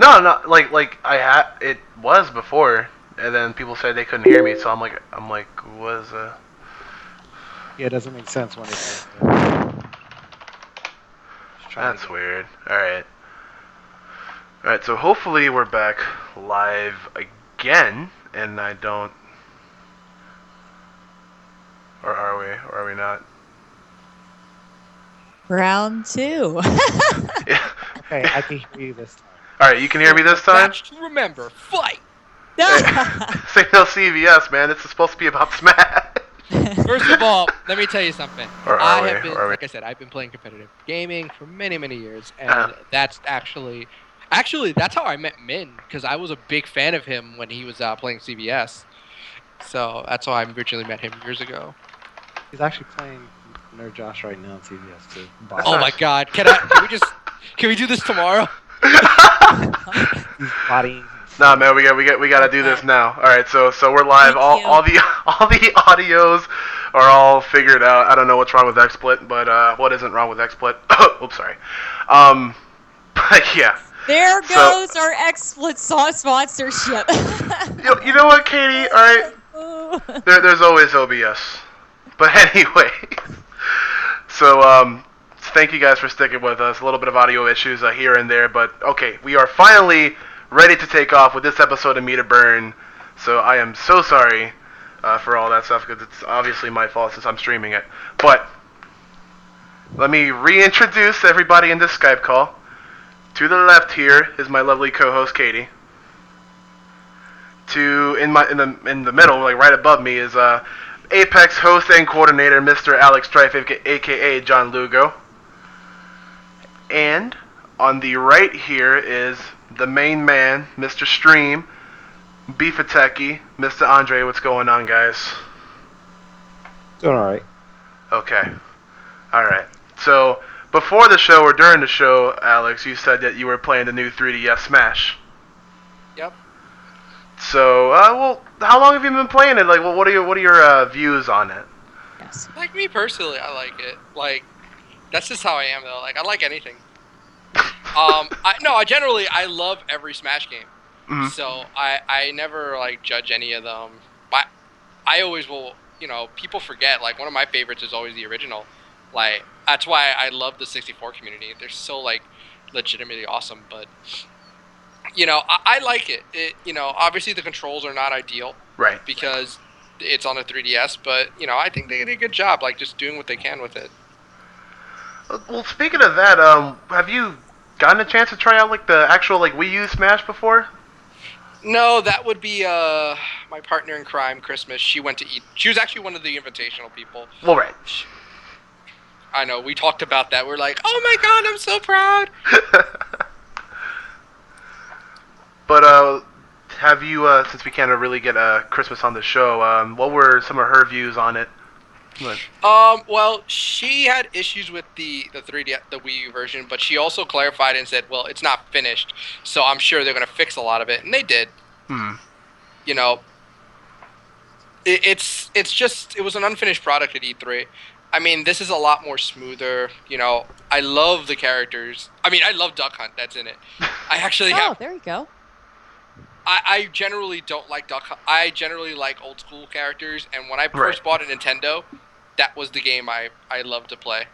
No, no, like I had it was before, and then people said they couldn't hear me, so I'm like, was Yeah, it doesn't make sense when it says that. Let's try that's again. weird. All right. So hopefully we're back live again, and I don't, or are we? Or are we not? Round two. Yeah. Okay, I can hear you this time. All right, you can hear me The this time. match to remember. Fight! Say no CVS, man. This is supposed to be about Smash. First of all, let me tell you something. Or are I we? have been, Or are we? like I said, I've been playing competitive gaming for many, many years, Uh-huh. and that's actually, that's how I met Min, because I was a big fan of him when he was playing CBS. So that's how I originally met him years ago. He's actually playing Nerd Josh right now on CBS too. That's Oh Body. my nice. God! Can we do this tomorrow? He's bodying. Nah, man, we gotta do this now. All right, so we're live. Thank All you. the all the audios are all figured out. I don't know what's wrong with XSplit, but what isn't wrong with XSplit? Oops, sorry. Um, but yeah. There So goes our XSplit sponsorship. you know what, Katie? All right, there's always OBS. But anyway, so thank you guys for sticking with us. A little bit of audio issues here and there, but okay, we are finally ready to take off with this episode of Meet a Burn. So I am so sorry for all that stuff because it's obviously my fault since I'm streaming it. But let me reintroduce everybody in this Skype call. To the left here is my lovely co-host Katie. In the middle, like right above me, is Apex host and coordinator Mr. Alex Strife, aka John Lugo. And on the right here is the main man, Mr. Stream, Bifuteki, Mr. Andre. What's going on, guys? Doing all right. Okay. All right. So before the show or during the show, Alex, you said that you were playing the new 3DS Smash. Yep. So, well, how long have you been playing it? Like, what are your views on it? Yes. Like me personally, I like it. Like that's just how I am though. Like I like anything. I love every Smash game. Mhm. So I never like judge any of them. But I always will. People forget. Like one of my favorites is always the original. Like that's why I love the 64 community. They're so like legitimately awesome. But I like it. Obviously the controls are not ideal Right. because it's on a 3DS. But I think they did a good job. Like just doing what they can with it. Well, speaking of that, have you gotten a chance to try out like the actual like Wii U Smash before? No, that would be my partner in crime, Christmas. She went to eat. She was actually one of the invitational people. Well, right. I know. We talked about that. We're like, oh my God, I'm so proud. But have you since we can't really get Christmas on the show, what were some of her views on it? What? Well, she had issues with the 3D the Wii U version, but she also clarified and said, well, it's not finished, so I'm sure they're gonna fix a lot of it, and they did. Hmm. You know, it's just it was an unfinished product at E3. I mean, this is a lot more smoother. I love the characters. I mean, I love Duck Hunt that's in it. I actually Oh, have. there you go. I generally don't like Duck Hunt. I generally like old school characters, and when I Right. first bought a Nintendo, that was the game I loved to play.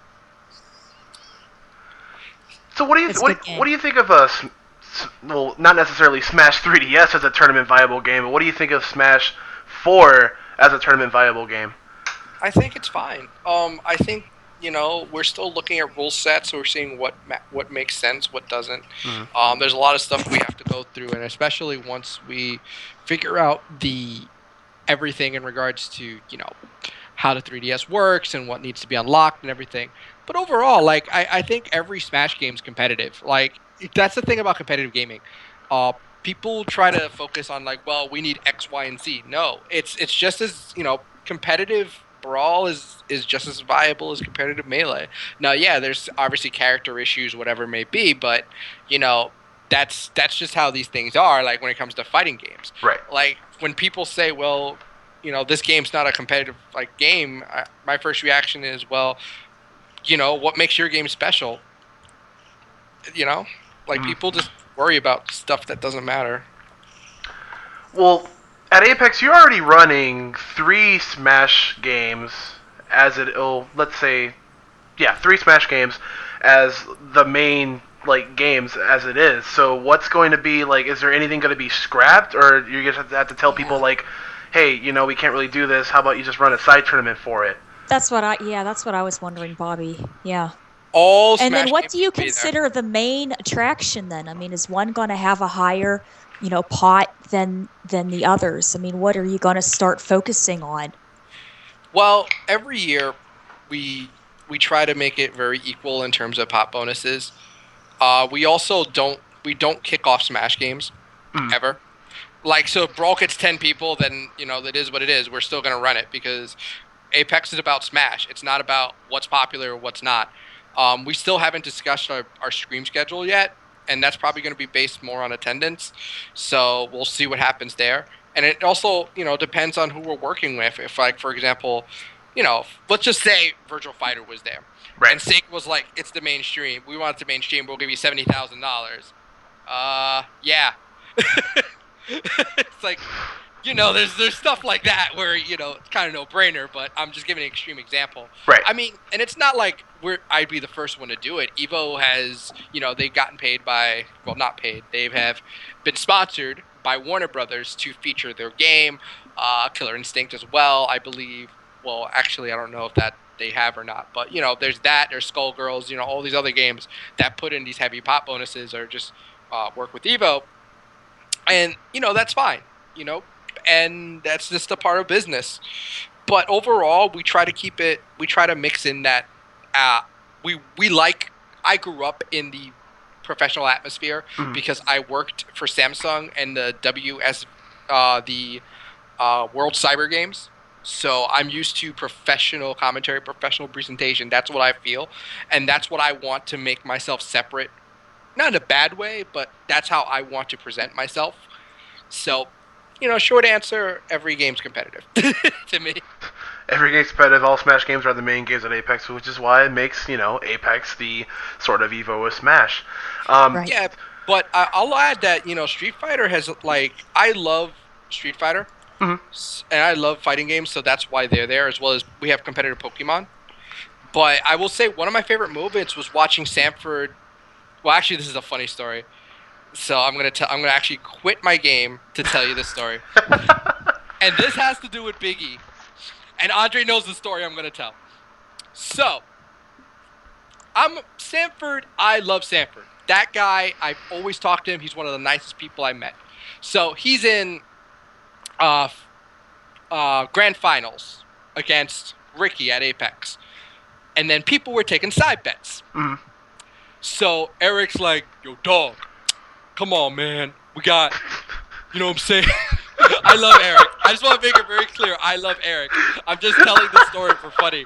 So what do you It's a what, good game. what do you think of well, not necessarily Smash 3DS as a tournament viable game, but what do you think of Smash 4 as a tournament viable game? I think it's fine. I think we're still looking at rule sets, so we're seeing what makes sense, what doesn't. Mhm. There's a lot of stuff we have to go through, and especially once we figure out the everything in regards to how the 3DS works and what needs to be unlocked and everything. But overall, like I think every Smash game's competitive. Like that's the thing about competitive gaming. People try to focus on like, well, we need X, Y, and Z. No, it's just as competitive brawl is just as viable as competitive melee. Now, yeah, there's obviously character issues, whatever it may be, but you know that's just how these things are. Like when it comes to fighting games, Right. like when people say, well, this game's not a competitive like game, my first reaction is, well, what makes your game special? Like Mhm. people just worry about stuff that doesn't matter. Well, at Apex, you're already running 3 Smash games as let's say, yeah, 3 Smash games as the main like games as it is. So what's going to be like? Is there anything going to be scrapped, or you just have to tell people Yeah. like, hey, we can't really do this. How about you just run a side tournament for it? That's what I was wondering, Bobby. Yeah. All And then Smash what games do you will be there. consider the main attraction then? I mean, is one going to have a higher, pot than the others? I mean, what are you going to start focusing on? Well, every year we try to make it very equal in terms of pop bonuses. We also don't kick off Smash games Mm. ever. Like, so if Brawl gets 10 people, then that is what it is. We're still gonna run it because Apex is about Smash. It's not about what's popular or what's not. We still haven't discussed our stream schedule yet, and that's probably going to be based more on attendance. So we'll see what happens there. And it also, depends on who we're working with. If, like, for example, let's just say Virtual Fighter was there, Right. and Sake was like, "It's the mainstream. We want it to mainstream. We'll give you $70,000." Yeah. It's like, there's stuff like that where it's kind of no brainer, but I'm just giving an extreme example. Right. I mean, and it's not like I'd be the first one to do it. Evo has, they've gotten paid by, well, not paid. They have been sponsored by Warner Brothers to feature their game, Killer Instinct as well, I believe. Well, actually, I don't know if that they have or not, but there's that. There's Skullgirls. All these other games that put in these heavy pop bonuses or just work with Evo, and that's fine. You know, and that's just a part of business. But overall, we try to keep it. We try to mix in that. We like. I grew up in the professional atmosphere Mhm. because I worked for Samsung and the World Cyber Games. So I'm used to professional commentary, professional presentation. That's what I feel, and that's what I want to make myself separate. Not in a bad way, but that's how I want to present myself. So, short answer, every game's competitive to me. Every game's competitive. All Smash games are the main games at Apex, which is why it makes Apex the sort of Evo of Smash. Right. Yeah, but I'll add that, Street Fighter has, like, I love Street Fighter, Mhm. and I love fighting games, so that's why they're there, as well as we have competitive Pokemon. But I will say one of my favorite moments was watching Sanford. Well, actually, this is a funny story. So I'm gonna actually quit my game to tell you this story. And this has to do with Big E. And Andre knows the story I'm gonna tell. So I'm Sanford. I love Sanford. That guy, I've always talked to him. He's one of the nicest people I met. So he's in uh, grand finals against Ricky at Apex, and then people were taking side bets. Mhm. So Eric's like, "Yo, dog, come on, man. We got, you know what I'm saying?" I love Eric. I just want to make it very clear. I love Eric. I'm just telling the story for funny.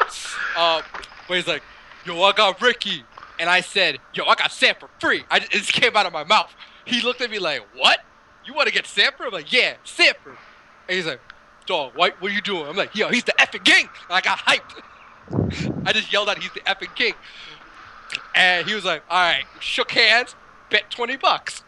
But he's like, "Yo, I got Ricky." And I said, "Yo, I got Sam for free." It just came out of my mouth. He looked at me like, "What? You want to get Sanford?" I'm like, "Yeah, Sanford." And he's like, "Dog, what are you doing?" I'm like, "Yo, he's the effing king." And I got hyped. I just yelled out, "He's the effing king." And he was like, "All right," shook hands, bet $20.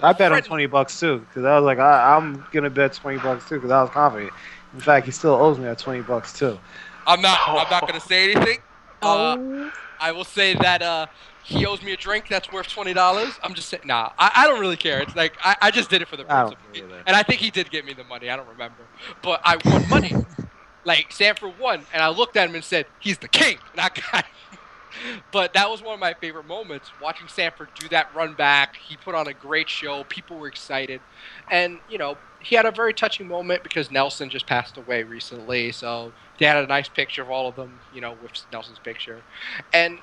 I bet him friendly. $20 too, because I was like, I'm gonna bet $20 too, because I was confident. In fact, he still owes me that $20 too. I'm not gonna say anything. Oh, I will say that he owes me a drink that's worth $20. I'm just saying, nah, I don't really care. It's like I just did it for the I don't principle, care either. and I think he did get me the money. I don't remember, but I won money. Like Sanford won, and I looked at him and said, "He's the king." And I got. But that was one of my favorite moments, watching Sanford do that run back. He put on a great show. People were excited. And, he had a very touching moment because Nelson just passed away recently. So they had a nice picture of all of them, with Nelson's picture. And,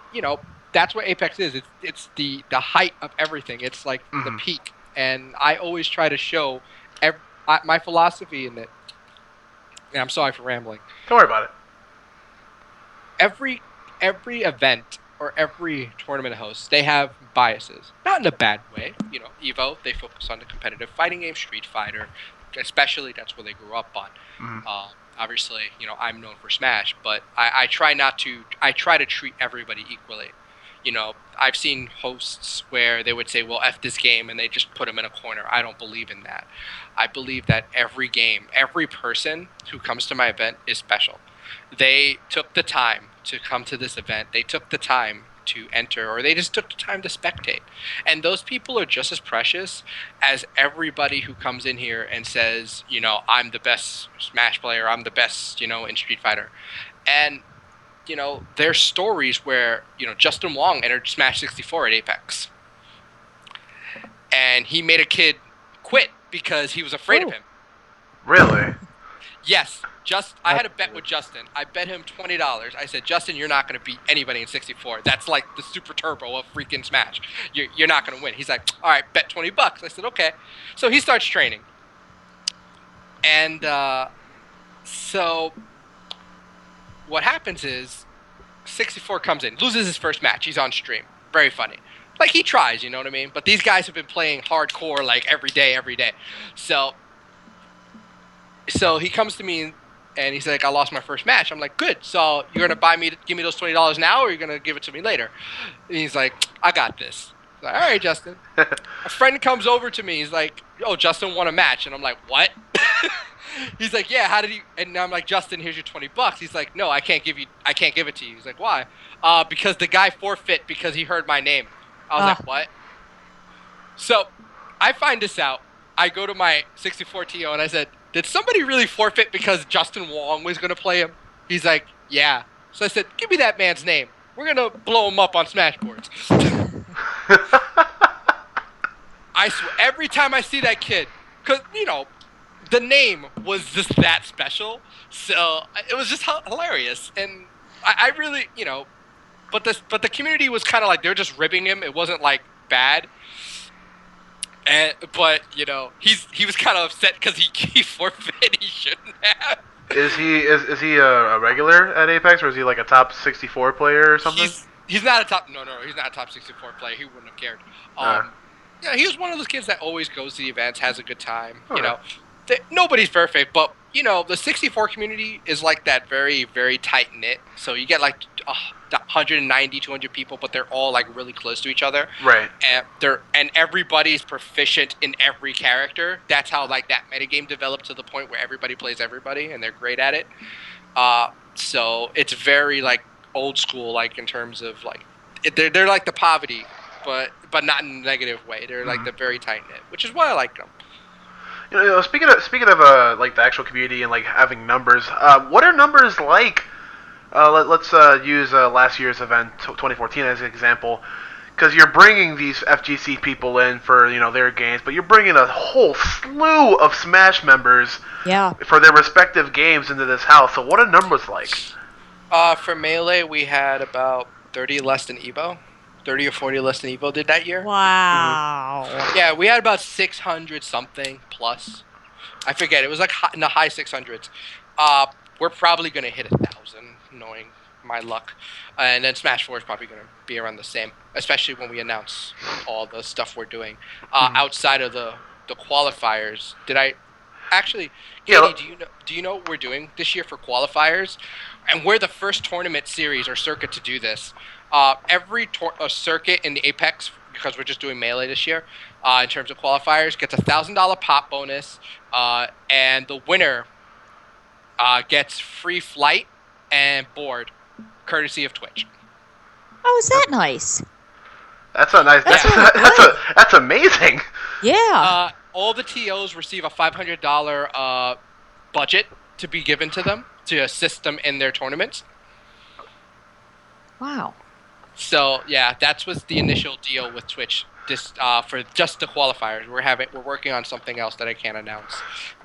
that's what Apex is. It's the height of everything. It's like the Mhm. peak. And I always try to show my philosophy in it. And I'm sorry for rambling. Don't worry about it. Every event or every tournament host, they have biases. Not in a bad way. Evo, they focus on the competitive fighting game, Street Fighter, especially that's where they grew up on. Mhm. Obviously, I'm known for Smash, but I try not to. I try to treat everybody equally. I've seen hosts where they would say, well, F this game, and they just put them in a corner. I don't believe in that. I believe that every game, every person who comes to my event is special. They took the time to come to this event. They took the time to enter, or they just took the time to spectate. And those people are just as precious as everybody who comes in here and says, I'm the best Smash player, I'm the best, in Street Fighter. And there's stories where, Justin Wong entered Smash 64 at Apex. And he made a kid quit because he was afraid of him. Really? Yes. I had a bet with Justin. I bet him $20. I said, Justin, you're not going to beat anybody in 64. That's like the super turbo of freaking Smash. You're not going to win. He's like, all right, bet $20. I said, okay. So he starts training. And so what happens is 64 comes in, loses his first match. He's on stream. Very funny. Like, he tries, you know what I mean? But these guys have been playing hardcore, like, every day. So he comes to me and he's like, I lost my first match. I'm like, good. So you're going to give me those $20 now, or you're going to give it to me later? And he's like, I got this. I'm like, all right, Justin. A friend comes over to me. He's like, oh, Justin won a match. And I'm like, what? He's like, yeah, how did he? And I'm like, Justin, here's your $20. He's like, no, I can't give it to you. He's like, why? Because the guy forfeit because he heard my name. I was like, what? So I find this out. I go to my 64 TO and I said, did somebody really forfeit because Justin Wong was going to play him? He's like, yeah. So I said, give me that man's name. We're going to blow him up on Smashboards. I swear, every time I see that kid, because, the name was just that special. So it was just hilarious. And I really, but the community was kind of like, they're just ribbing him. It wasn't like bad. But he was kind of upset because he forfeit. He shouldn't have. Is he a regular at Apex, or is he like a top 64 player or something? He's not a top. No, he's not a top 64 player. He wouldn't have cared. Yeah, he was one of those kids that always goes to the events, has a good time. Nobody's perfect, but the 64 community is like that, very, very tight knit. So you get like 190, 200 people, but they're all like really close to each other. Right. And everybody's proficient in every character. That's how like that metagame developed to the point where everybody plays everybody, and they're great at it. So it's very like old school, like in terms of like they're like the poverty, but not in a negative way. They're like the very tight knit, which is why I like them. Speaking of like the actual community and like having numbers, what are numbers like? Let's use last year's event, 2014, as an example, because you're bringing these FGC people in for their games, but you're bringing a whole slew of Smash members, for their respective games into this house. So what are numbers like? For Melee, we had about 30 less than Evo. 30 or 40 less than Evo did that year. Wow. Yeah, we had about 600 something plus. I forget. It was like in the high 600s. We're probably going to hit 1,000, knowing my luck. And then Smash 4 is probably going to be around the same, especially when we announce all the stuff we're doing. Outside of the qualifiers, did I... Actually, Katie, do you know what we're doing this year for qualifiers? And we're the first tournament series or circuit to do this. Every circuit in the Apex, because we're just doing Melee this year, in terms of qualifiers, gets a $1,000 pop bonus, and the winner gets free flight and board, courtesy of Twitch. Oh, is that nice? That's a nice. That's amazing. Yeah. All the TOs receive a $500 budget to be given to them to assist them in their tournaments. Wow. So yeah, that was the initial deal with Twitch. For just the qualifiers, we're working on something else that I can't announce.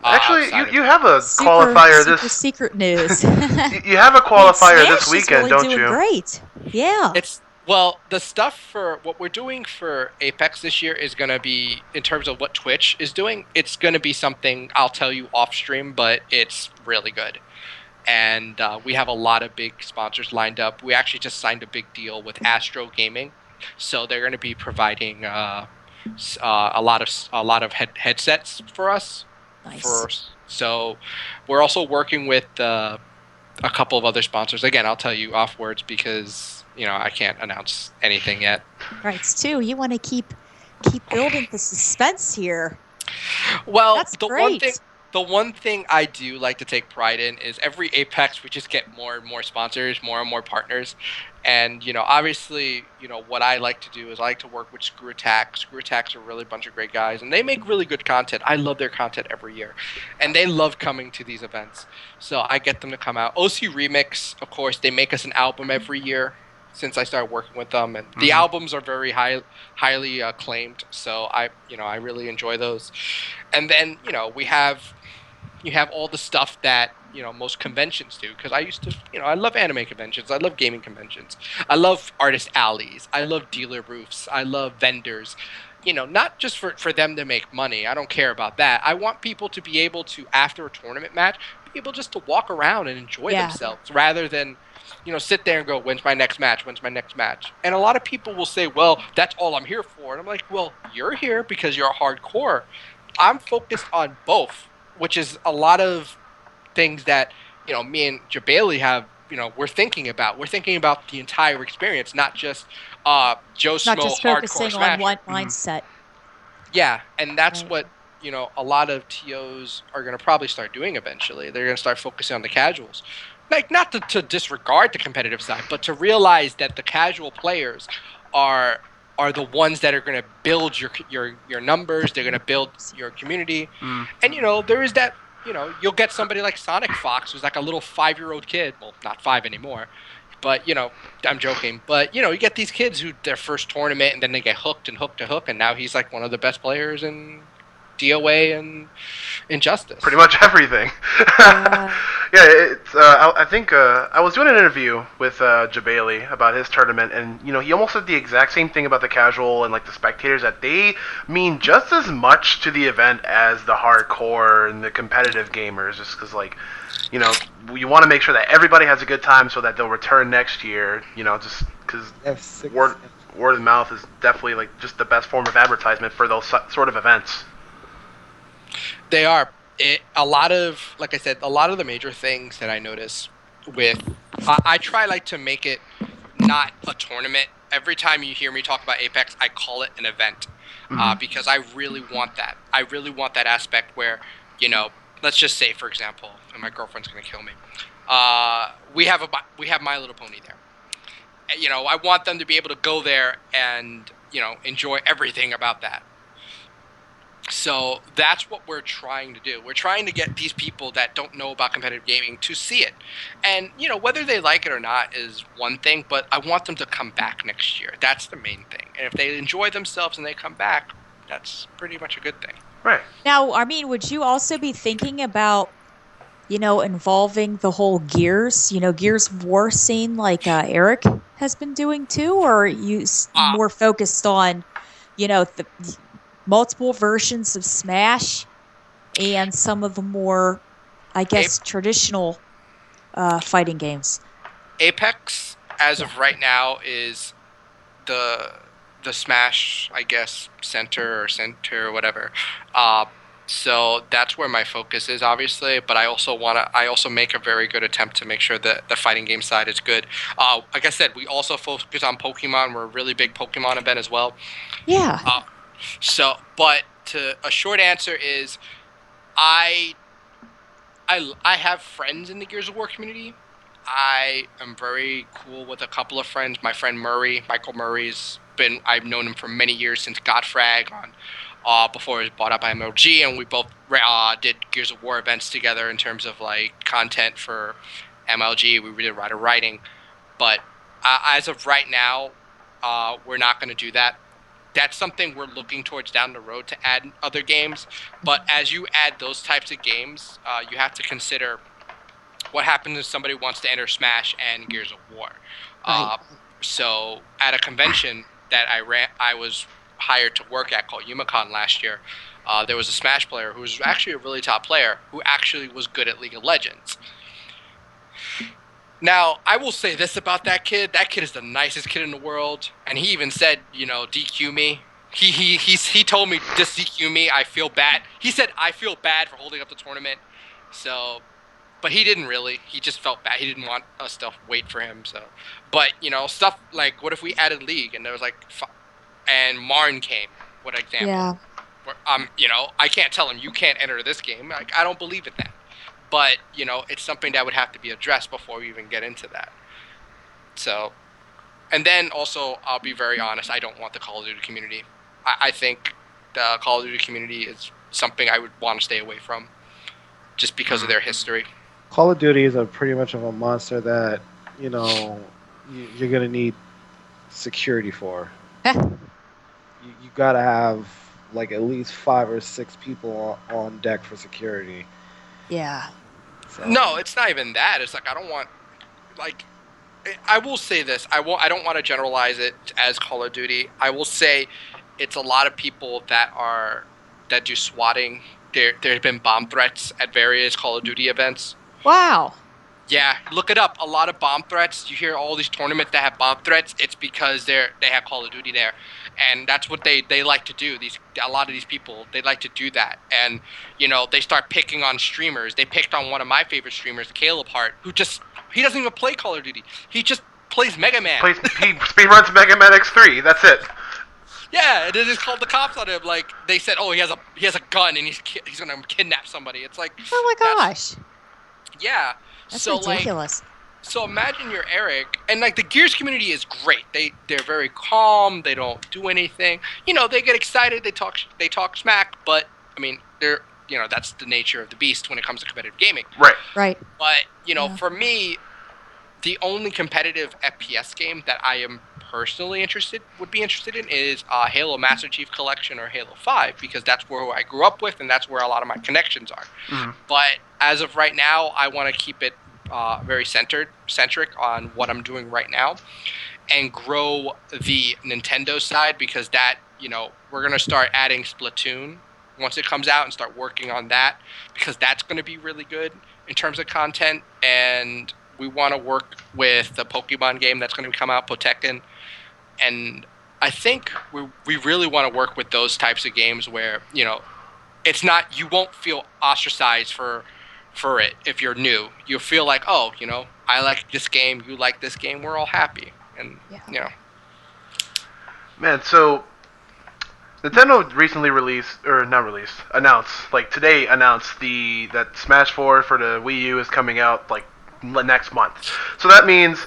Actually, you have a qualifier super secret news. You have a qualifier this weekend, really don't doing you? Great. Yeah. The stuff for what we're doing for Apex this year is going to be, in terms of what Twitch is doing, it's going to be something I'll tell you off stream, but it's really good. And we have a lot of big sponsors lined up. We actually just signed a big deal with Astro Gaming, so they're going to be providing a lot of headsets for us. Nice. So we're also working with a couple of other sponsors. Again, I'll tell you off words because I can't announce anything yet. Right, Stu, you want to keep building the suspense here. Well, That's great. the one thing I do like to take pride in is every Apex we just get more and more sponsors, more and more partners. And, obviously, what I like to do is I like to work with Screw Attack. Screw Attack's a really bunch of great guys and they make really good content. I love their content every year. And they love coming to these events. So I get them to come out. OC Remix, of course, they make us an album every year since I started working with them, and the albums are very highly acclaimed. So I really enjoy those. And then you have all the stuff that most conventions do, because I used to I love anime conventions, I love gaming conventions, I love artist alleys, I love dealer roofs, I love vendors, not just for them to make money. I don't care about that. I want people to be able to, after a tournament match, be able just to walk around and enjoy Yeah. themselves rather than sit there and go, when's my next match, when's my next match. And a lot of people will say, well, that's all I'm here for. And I'm like, well, you're here because you're hardcore. I'm focused on both, which is a lot of things that me and Jabali have. We're thinking about. We're thinking about the entire experience, not just Joe Not Smo just hardcore focusing on smasher. one mindset. Yeah, and that's Right. what a lot of TOs are going to probably start doing eventually. They're going to start focusing on the casuals, like not to disregard the competitive side, but to realize that the casual players are the ones that are going to build your numbers. They're going to build your community, and there is that. You'll get somebody like Sonic Fox, who's like a little 5-year-old kid. Well, not 5 anymore, but I'm joking. But you get these kids who their first tournament and then they get hooked and hooked and hooked, and now he's like one of the best players in DOA and Injustice. Pretty much everything. Yeah. Yeah, it's. I think I was doing an interview with Jabali about his tournament, and he almost said the exact same thing about the casual and like the spectators, that they mean just as much to the event as the hardcore and the competitive gamers. Just because you want to make sure that everybody has a good time so that they'll return next year. Just because F6. word of mouth is definitely like just the best form of advertisement for those sort of events. They are. A lot of, like I said, a lot of the major things that I notice with, I try like to make it not a tournament. Every time you hear me talk about Apex, I call it an event, because I really want that. I really want that aspect where, let's just say, for example, and my girlfriend's gonna kill me. We have My Little Pony there. I want them to be able to go there and enjoy everything about that. So that's what we're trying to do. We're trying to get these people that don't know about competitive gaming to see it. And, whether they like it or not is one thing, but I want them to come back next year. That's the main thing. And if they enjoy themselves and they come back, that's pretty much a good thing. Right. Now, I mean, would you also be thinking about, involving the whole Gears, Gears of War scene like Eric has been doing too? Or are you more focused on, the multiple versions of Smash and some of the more, I guess, traditional fighting games? Apex, as of right now, is the Smash, I guess, center or whatever. So that's where my focus is, obviously. But I also make a very good attempt to make sure that the fighting game side is good. Like I said, we also focus on Pokemon. We're a really big Pokemon event as well. Yeah. But a short answer is, I have friends in the Gears of War community. I am very cool with a couple of friends. My friend Michael Murray's I've known him for many years, since Godfrag before it was bought up by MLG, and we both did Gears of War events together in terms of like content for MLG. We did writing, but as of right now, we're not going to do that. That's something we're looking towards down the road, to add other games. But as you add those types of games, you have to consider what happens if somebody wants to enter Smash and Gears of War. Right. So at a convention that I was hired to work at, called Yumicon last year, there was a Smash player who was actually a really top player, who actually was good at League of Legends. Now, I will say this about that kid. That kid is the nicest kid in the world. And he even said, DQ me. He told me, just DQ me. I feel bad. He said, I feel bad for holding up the tournament. So, But he didn't really. He just felt bad. He didn't want us to wait for him. So, but stuff like what if we added League and there was like, and Marn came. What example? Yeah. Where, I can't tell him you can't enter this game. Like I don't believe in that. But it's something that would have to be addressed before we even get into that. So, and then also I'll be very honest. I don't want the Call of Duty community. I think the Call of Duty community is something I would want to stay away from, just because of their history. Call of Duty is pretty much of a monster that you're gonna need security for. You gotta have like at least 5 or 6 people on deck for security. Yeah. So. No, it's not even that. It's like I don't want, like, I will say this. I don't want to generalize it as Call of Duty. I will say, it's a lot of people that do swatting. There have been bomb threats at various Call of Duty events. Wow. Yeah, look it up. A lot of bomb threats. You hear all these tournaments that have bomb threats. It's because they have Call of Duty there, and that's what they like to do. A lot of these people, they like to do that, and they start picking on streamers. They picked on one of my favorite streamers, Caleb Hart, who he doesn't even play Call of Duty. He just plays Mega Man. He speedruns Mega Man X3. That's it. Yeah, and they just called the cops on him. Like they said, oh, he has a gun and he's gonna kidnap somebody. It's like, oh my gosh. Yeah. That's so ridiculous. So imagine you're Eric, and like the Gears community is great. They're very calm. They don't do anything. They get excited. They talk smack. But I mean, they're that's the nature of the beast when it comes to competitive gaming. Right. Right. But for me, the only competitive FPS game that I am personally would be interested in is Halo Master Chief Collection or Halo 5, because that's where I grew up with and that's where a lot of my connections are. Mm-hmm. But as of right now, I want to keep it very centric on what I'm doing right now and grow the Nintendo side, because that, we're going to start adding Splatoon once it comes out and start working on that, because that's going to be really good in terms of content. And we want to work with the Pokemon game that's going to come out, Potekken. And I think we really want to work with those types of games where, it's not, you won't feel ostracized for it if you're new. You'll feel like, oh, I like this game, you like this game, we're all happy. And, Man, so Nintendo recently announced that Smash 4 for the Wii U is coming out like next month. So that means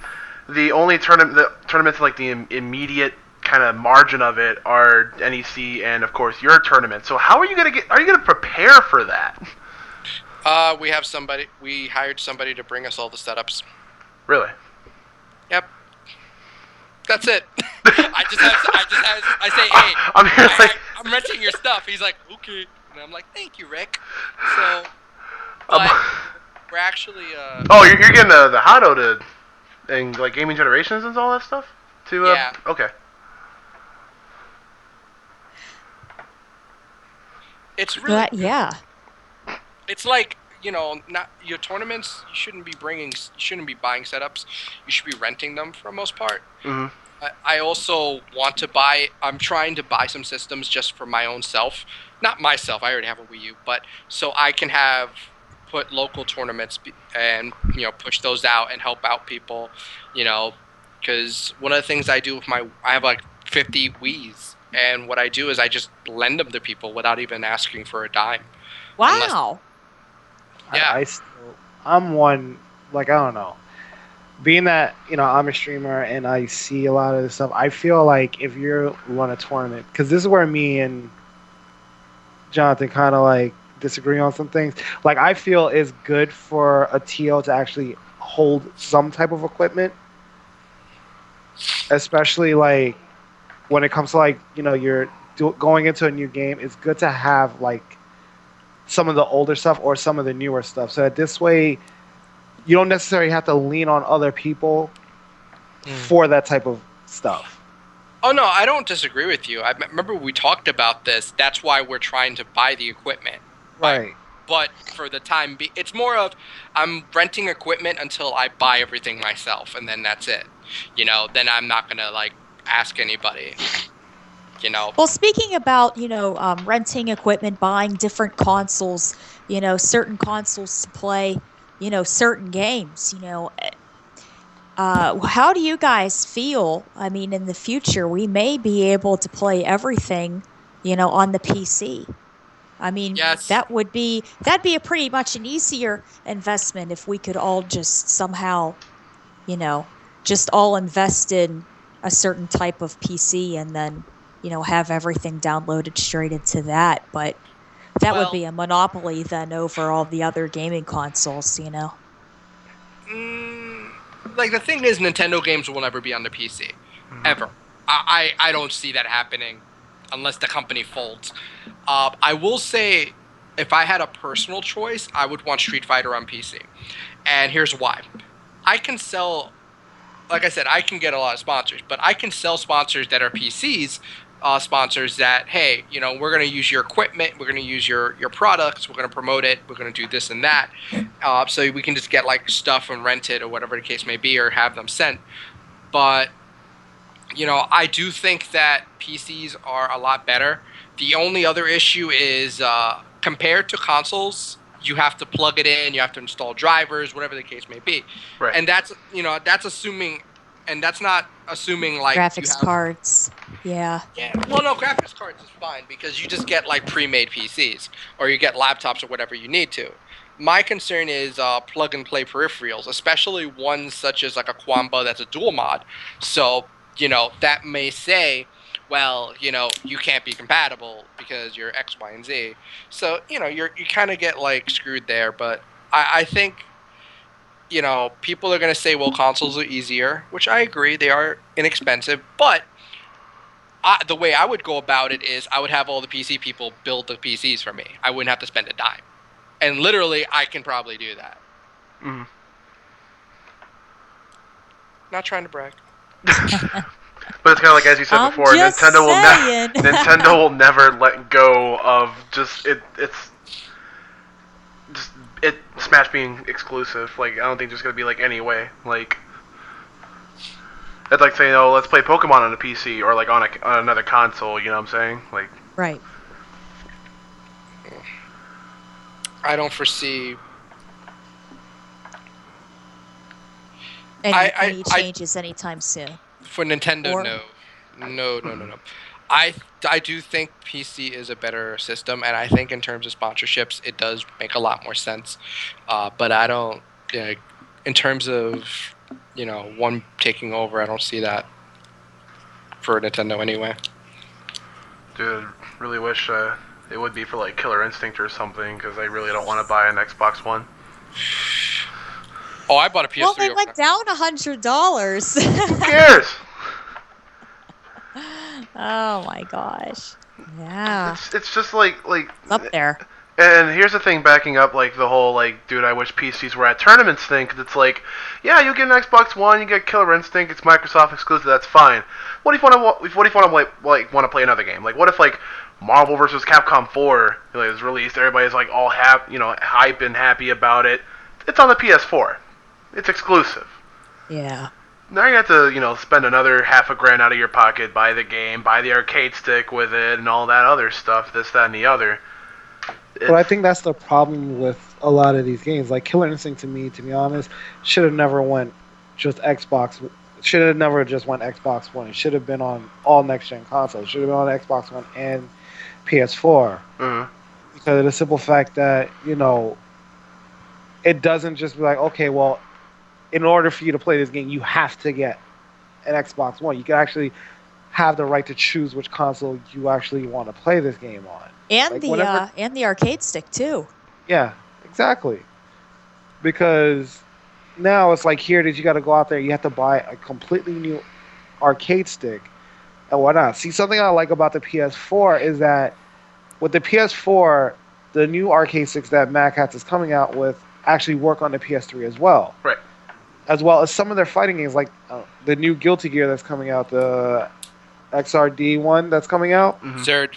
the only tournaments like the immediate kind of margin of it are NEC and of course your tournament. So how are you gonna prepare for that? We hired somebody to bring us all the setups. Really? Yep. That's it. I say, hey, I'm renting your stuff. He's like, okay. And I'm like, thank you, Rick. So, but we're actually. Oh, you're getting the Hado and like Gaming Generations and all that stuff too. Yeah. Okay. It's really yeah. It's like, not your tournaments. You shouldn't be buying setups. You should be renting them for the most part. Mm-hmm. I also want to I'm trying to buy some systems just for my own self. Not myself. I already have a Wii U, but so I can put local tournaments and push those out and help out people. Because one of the things I do I have like 50 Wiis, and what I do is I just lend them to people without even asking for a dime. Wow. Yeah. I'm one, like, I don't know. Being that, I'm a streamer and I see a lot of this stuff, I feel like if you run a tournament, because this is where me and Jonathan kind of like disagree on some things. Like, I feel it's good for a TL to actually hold some type of equipment, especially like when it comes to like, you're going into a new game. It's good to have like some of the older stuff or some of the newer stuff, so that this way you don't necessarily have to lean on other people for that type of stuff. Oh, no, I don't disagree with you. I remember we talked about this. That's why we're trying to buy the equipment. Right. But for the time being, it's more of I'm renting equipment until I buy everything myself, and then that's it. Then I'm not going to, like, ask anybody. Well, speaking about, renting equipment, buying different consoles, certain consoles to play, certain games. How do you guys feel? I mean, in the future, we may be able to play everything, on the PC. I mean, Yes. that'd be a pretty much an easier investment if we could all just somehow, you know, just all invest in a certain type of PC and then, have everything downloaded straight into that. But that would Well, be a monopoly then over all the other gaming consoles. mm, like the thing is, Nintendo games will never be on the PC, Mhm. ever. I don't see that happening unless the company folds. I will say, if I had a personal choice, I would want Street Fighter on PC, and here's why. I can sell, like I said, I can get a lot of sponsors, but I can sell sponsors that are PCs, sponsors that, hey, we're going to use your equipment, we're going to use your products, we're going to promote it, we're going to do this and that. So we can just get like stuff and rent it or whatever the case may be, or have them sent. But I do think that PCs are a lot better. The only other issue is, compared to consoles, you have to plug it in, you have to install drivers, whatever the case may be, Right. and that's assuming, and that's not assuming like you Graphics have. cards. Yeah. Yeah, well, no, graphics cards is fine because you just get like pre-made PCs or you get laptops or whatever you need to. My concern is plug and play peripherals, especially ones such as like a Quamba that's a dual mod. So that may say, well, you can't be compatible because you're X, Y, and Z. So you kind of get like screwed there. But I think people are gonna say, well, consoles are easier, which I agree, they are inexpensive, but the way I would go about it is I would have all the PC people build the PCs for me. I wouldn't have to spend a dime. And literally, I can probably do that. Mhm. Not trying to brag. But it's kind of like, as you said I'm before, just saying. Nintendo will never let go of just it Smash being exclusive. Like, I don't think there's gonna be like any way. Like, it's like saying, oh, let's play Pokemon on a PC or like on another console. You know what I'm saying? Like, Right. I don't foresee. Any changes anytime soon. For Nintendo, Or no. No. I do think PC is a better system, and I think in terms of sponsorships, it does make a lot more sense. But I don't, in terms of, one taking over, I don't see that for Nintendo anyway. dude, really wish it would be for like Killer Instinct or something, because I really don't want to buy an Xbox One. Oh, I bought a PS3. well, they went down $100. Who cares? Oh my gosh. Yeah. It's just like It's up there. And here's the thing, backing up like the whole like, dude, I wish PCs were at tournaments thing, 'cause it's like, yeah, you get an Xbox One, you get Killer Instinct, it's Microsoft exclusive, that's fine. What if you want to play another game? Like, what if like Marvel vs. Capcom 4 is released, everybody's like all hype and happy about it. It's on the PS4. It's exclusive. Yeah. Now you have to, spend another $50,000 out of your pocket, buy the game, buy the arcade stick with it, and all that other stuff, this, that, and the other. But I think that's the problem with a lot of these games. Like Killer Instinct, to me, to be honest, should have never went just Xbox. Should have never just went Xbox One. It should have been on all next gen consoles. It should have been on Xbox One and PS4. Mm-hmm. Because of the simple fact that it doesn't just be like, okay, well, in order for you to play this game, you have to get an Xbox One. You can actually have the right to choose which console you actually want to play this game on. And Like, and the arcade stick too. Yeah, exactly. Because now it's like here that you got to go out there, you have to buy a completely new arcade stick and whatnot. See, something I like about the PS4 is that with the PS4, the new arcade sticks that Mad Catz is coming out with actually work on the PS3 as well. Right. As well as some of their fighting games, like the new Guilty Gear that's coming out, the XRD one that's coming out. Mm-hmm. Zerd.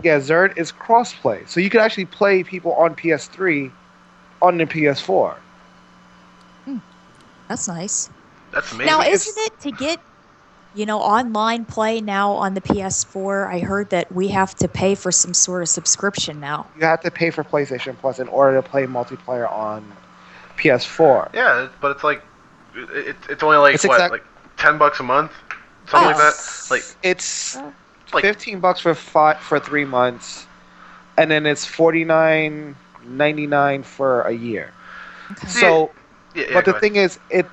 Zerd is crossplay, so you can actually play people on PS3 on the PS4. That's nice. That's amazing. Now, isn't it to get, online play now on the PS4? I heard that we have to pay for some sort of subscription now. You have to pay for PlayStation Plus in order to play multiplayer on PS4. Yeah, but it's like it's only like It's what, exact. like $10 a month, something like Oh. that. Like It's Oh, like 15 bucks for 3 months, and then it's 49.99 for a year. okay. see, So, yeah, but go the ahead. thing is, it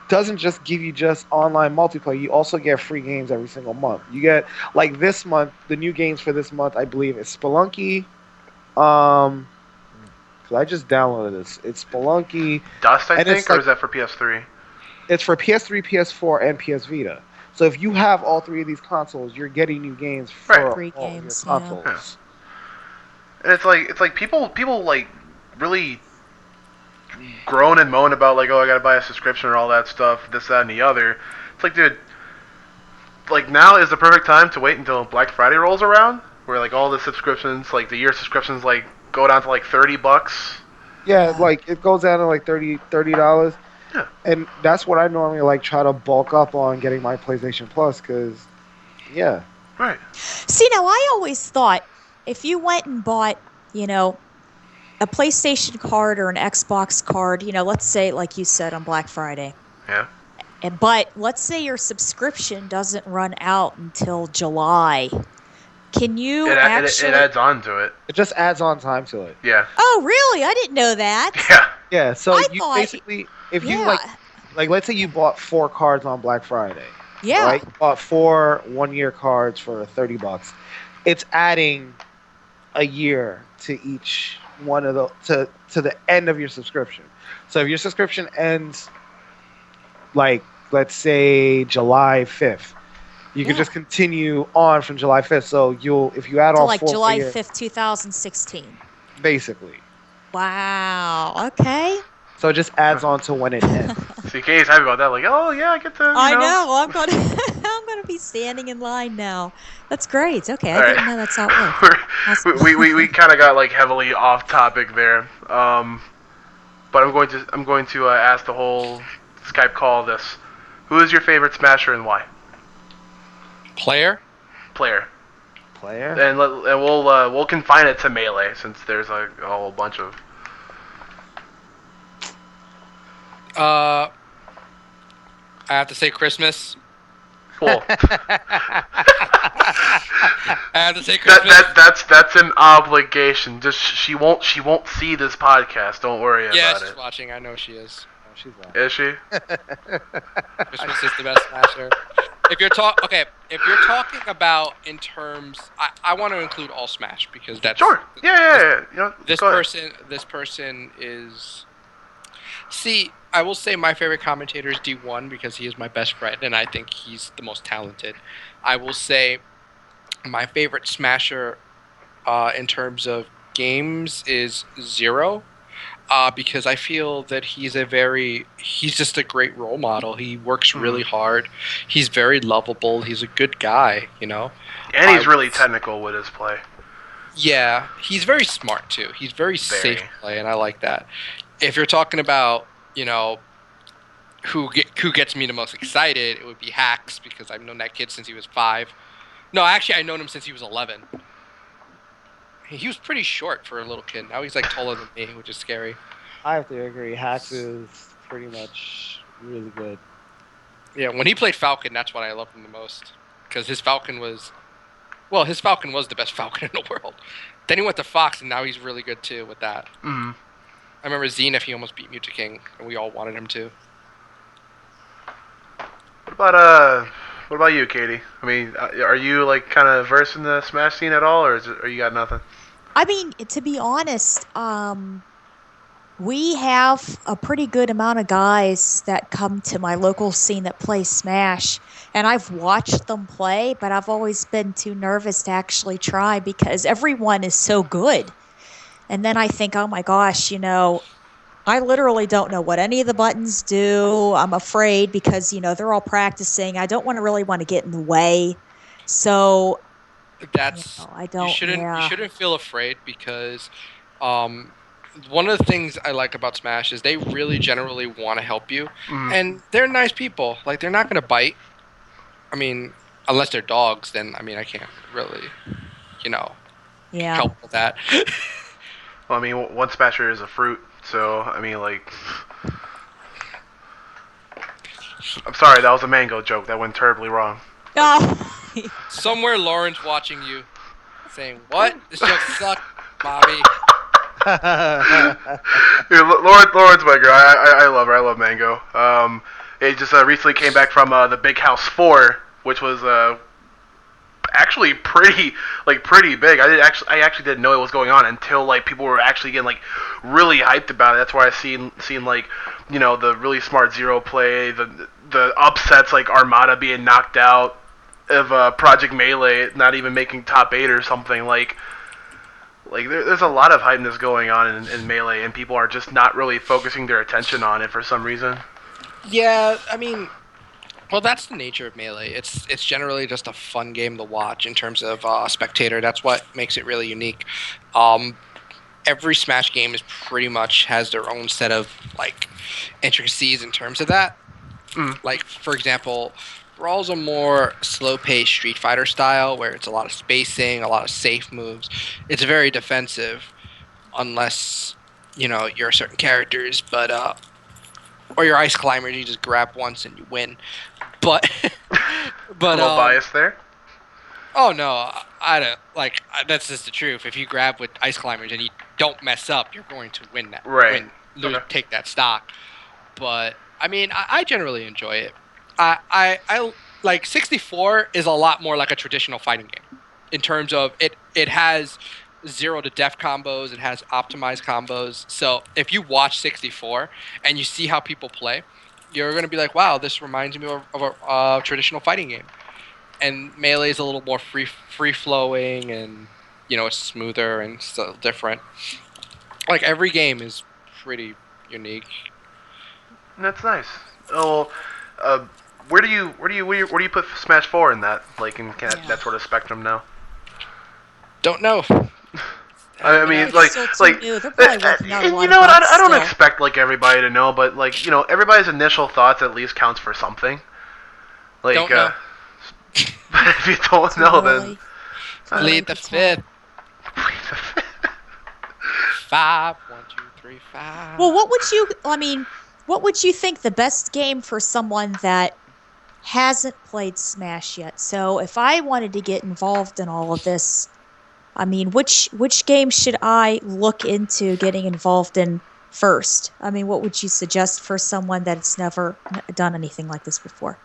doesn't just give you just online multiplayer. You also get free games every single month. You get like this month, the new games for this month, I believe, is Spelunky. Um, 'Cause I just downloaded this. It's Spelunky, Dust, I and it's think, or like is that for PS3? it's for PS3, PS4, and PS Vita. So if you have all three of these consoles, you're getting new games Right. for Free all of your games, yeah. Yeah. consoles. And it's like people like really groan and moan about like, oh, I gotta buy a subscription or all that stuff, this, that, and the other. It's like, dude, like now is the perfect time to wait until Black Friday rolls around, where like all the subscriptions, like the year subscriptions, like go down to like $30. Yeah, Yeah. like it goes down to like $30, Yeah. and that's what I normally like try to bulk up on getting my PlayStation Plus because, yeah, Right. See, now I always thought if you went and bought, you know, a PlayStation card or an Xbox card, let's say, like you said, on Black Friday, Yeah. but let's say your subscription doesn't run out until July. Can It you it actually? adds on to it. it just adds on time to it. Yeah. Oh, really? I didn't know that. Yeah. Yeah, so I you thought, basically, if you yeah, like, let's say you bought 4 cards on Black Friday, yeah. right? Bought 4 1-year cards for $30. It's adding a year to each one of the to the end of your subscription. So if your subscription ends like let's say July 5th, you can Yeah. just continue on from July 5th. So you'll if you add To all like 4 more July years, 5th, 2016. basically. Wow. Okay. So it just adds on to when it ends. See, Katie's happy about that. Like, oh yeah, I get to, I know. I'm gonna I'm gonna be standing in line now. That's great. Okay, All I right. didn't know that's how it worked. Awesome. We kind of got like heavily off topic there. But I'm going to ask the whole Skype call this. Who is your favorite Smasher and why? Player? Player. Player. And we'll confine it to melee since there's a whole bunch of. I have to say Christmas. Cool. I have to say Christmas. That's an obligation. Just she won't see this podcast. Don't worry Yeah, about she's it. watching. I know she is. Oh, she's wrong. Is she? Christmas is the best smasher. If you're talking about in terms, I want to include all Smash because that's Sure. Yeah. You know, This go ahead. person is. See, I will say my favorite commentator is D1 because he is my best friend and I think he's the most talented. I will say my favorite Smasher in terms of games is Zero. Because I feel that he's just a great role model. He works really hard. He's very lovable. He's a good guy, And he's really technical with his play. Yeah, he's very smart too. He's very safe to play, and I like that. If you're talking about, who gets me the most excited, it would be Hacks because I've known that kid since he was 5. No, actually, I've known him since he was 11. He was pretty short for a little kid. Now he's like taller than me, which is scary. I have to agree. Hacks is pretty much really good. Yeah, when he played Falcon, that's what I loved him the most. Because his Falcon was the best Falcon in the world. Then he went to Fox, and now he's really good too with that. Mm-hmm. I remember Zenith, he almost beat Mewtwo King, and we all wanted him to. What about you, Katie? I mean, are you like kind of versed in the Smash scene at all, or you got nothing? I mean, to be honest, we have a pretty good amount of guys that come to my local scene that play Smash, and I've watched them play, but I've always been too nervous to actually try because everyone is so good. And then I think, oh my gosh, I literally don't know what any of the buttons do. I'm afraid because, they're all practicing. I don't really want to get in the way. So, That's I don't. you shouldn't feel afraid because one of the things I like about Smash is they really generally want to help you, and they're nice people. Like they're not gonna bite. I mean, unless they're dogs, then I can't really, Yeah. help with that. Well, I mean, one Smasher is a fruit, so I mean, like, I'm sorry, that was a mango joke. That went terribly wrong. Oh. Somewhere Lauren's watching you, saying, "What? This joke sucked, Bobby." Lauren's my girl. I love her. I love Mango. It just recently came back from the Big House 4, which was actually pretty big. I actually didn't know it was going on until like people were actually getting like really hyped about it. That's why I seen like the really smart zero play, the upsets like Armada being knocked out of Project Melee not even making top 8 or something like there's a lot of hypeness going on in Melee, and people are just not really focusing their attention on it for some reason. Yeah, I mean, well, that's the nature of Melee. It's generally just a fun game to watch in terms of spectator. That's what makes it really unique. Every Smash game is pretty much has their own set of like intricacies in terms of that. Mm. Like, for example, Brawl's a more slow-paced Street Fighter style where it's a lot of spacing, a lot of safe moves. It's very defensive, unless you're certain characters, but or your ice climbers, you just grab once and you win. But A but little bias there. oh no, I don't like that's just the truth. If you grab with ice climbers and you don't mess up, you're going to win that. Right. Okay. Take that stock. But I mean, I generally enjoy it. I like 64 is a lot more like a traditional fighting game in terms of it has zero to death combos, it has optimized combos. So if you watch 64 and you see how people play, you're gonna be like, wow, this reminds me of a traditional fighting game. And Melee is a little more free flowing, and it's smoother and so different. Like every game is pretty unique. That's nice. Oh, where do you put Smash 4 in that that sort of spectrum now? Don't know. I mean, It's like, still too new. They're probably working out a and lot you of know what? bugs I don't still. expect like everybody to know, but like everybody's initial thoughts at least counts for something. Like, Don't know. if you don't Too know, early. Too early Plead the to tell. fifth. 5, 1, 2, 3, 5. Well, what would you think the best game for someone that hasn't played Smash yet? So if I wanted to get involved in all of this, I mean, which game should I look into getting involved in first? I mean, what would you suggest for someone that's never done anything like this before?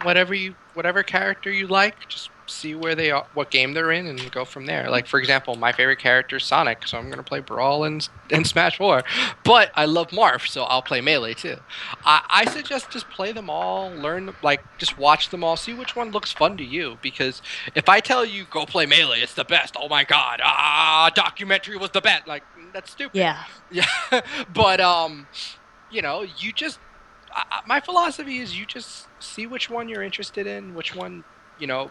Whatever character you like, just see where they are, what game they're in, and go from there. Like, for example, my favorite character is Sonic, so I'm gonna play Brawl and Smash 4. But I love Marth, so I'll play Melee too. I suggest just play them all, learn, like, just watch them all, see which one looks fun to you. Because if I tell you go play Melee, it's the best. Oh my god, documentary was the best. Like, that's stupid. Yeah. Yeah, but you just my philosophy is you just see which one you're interested in, which one you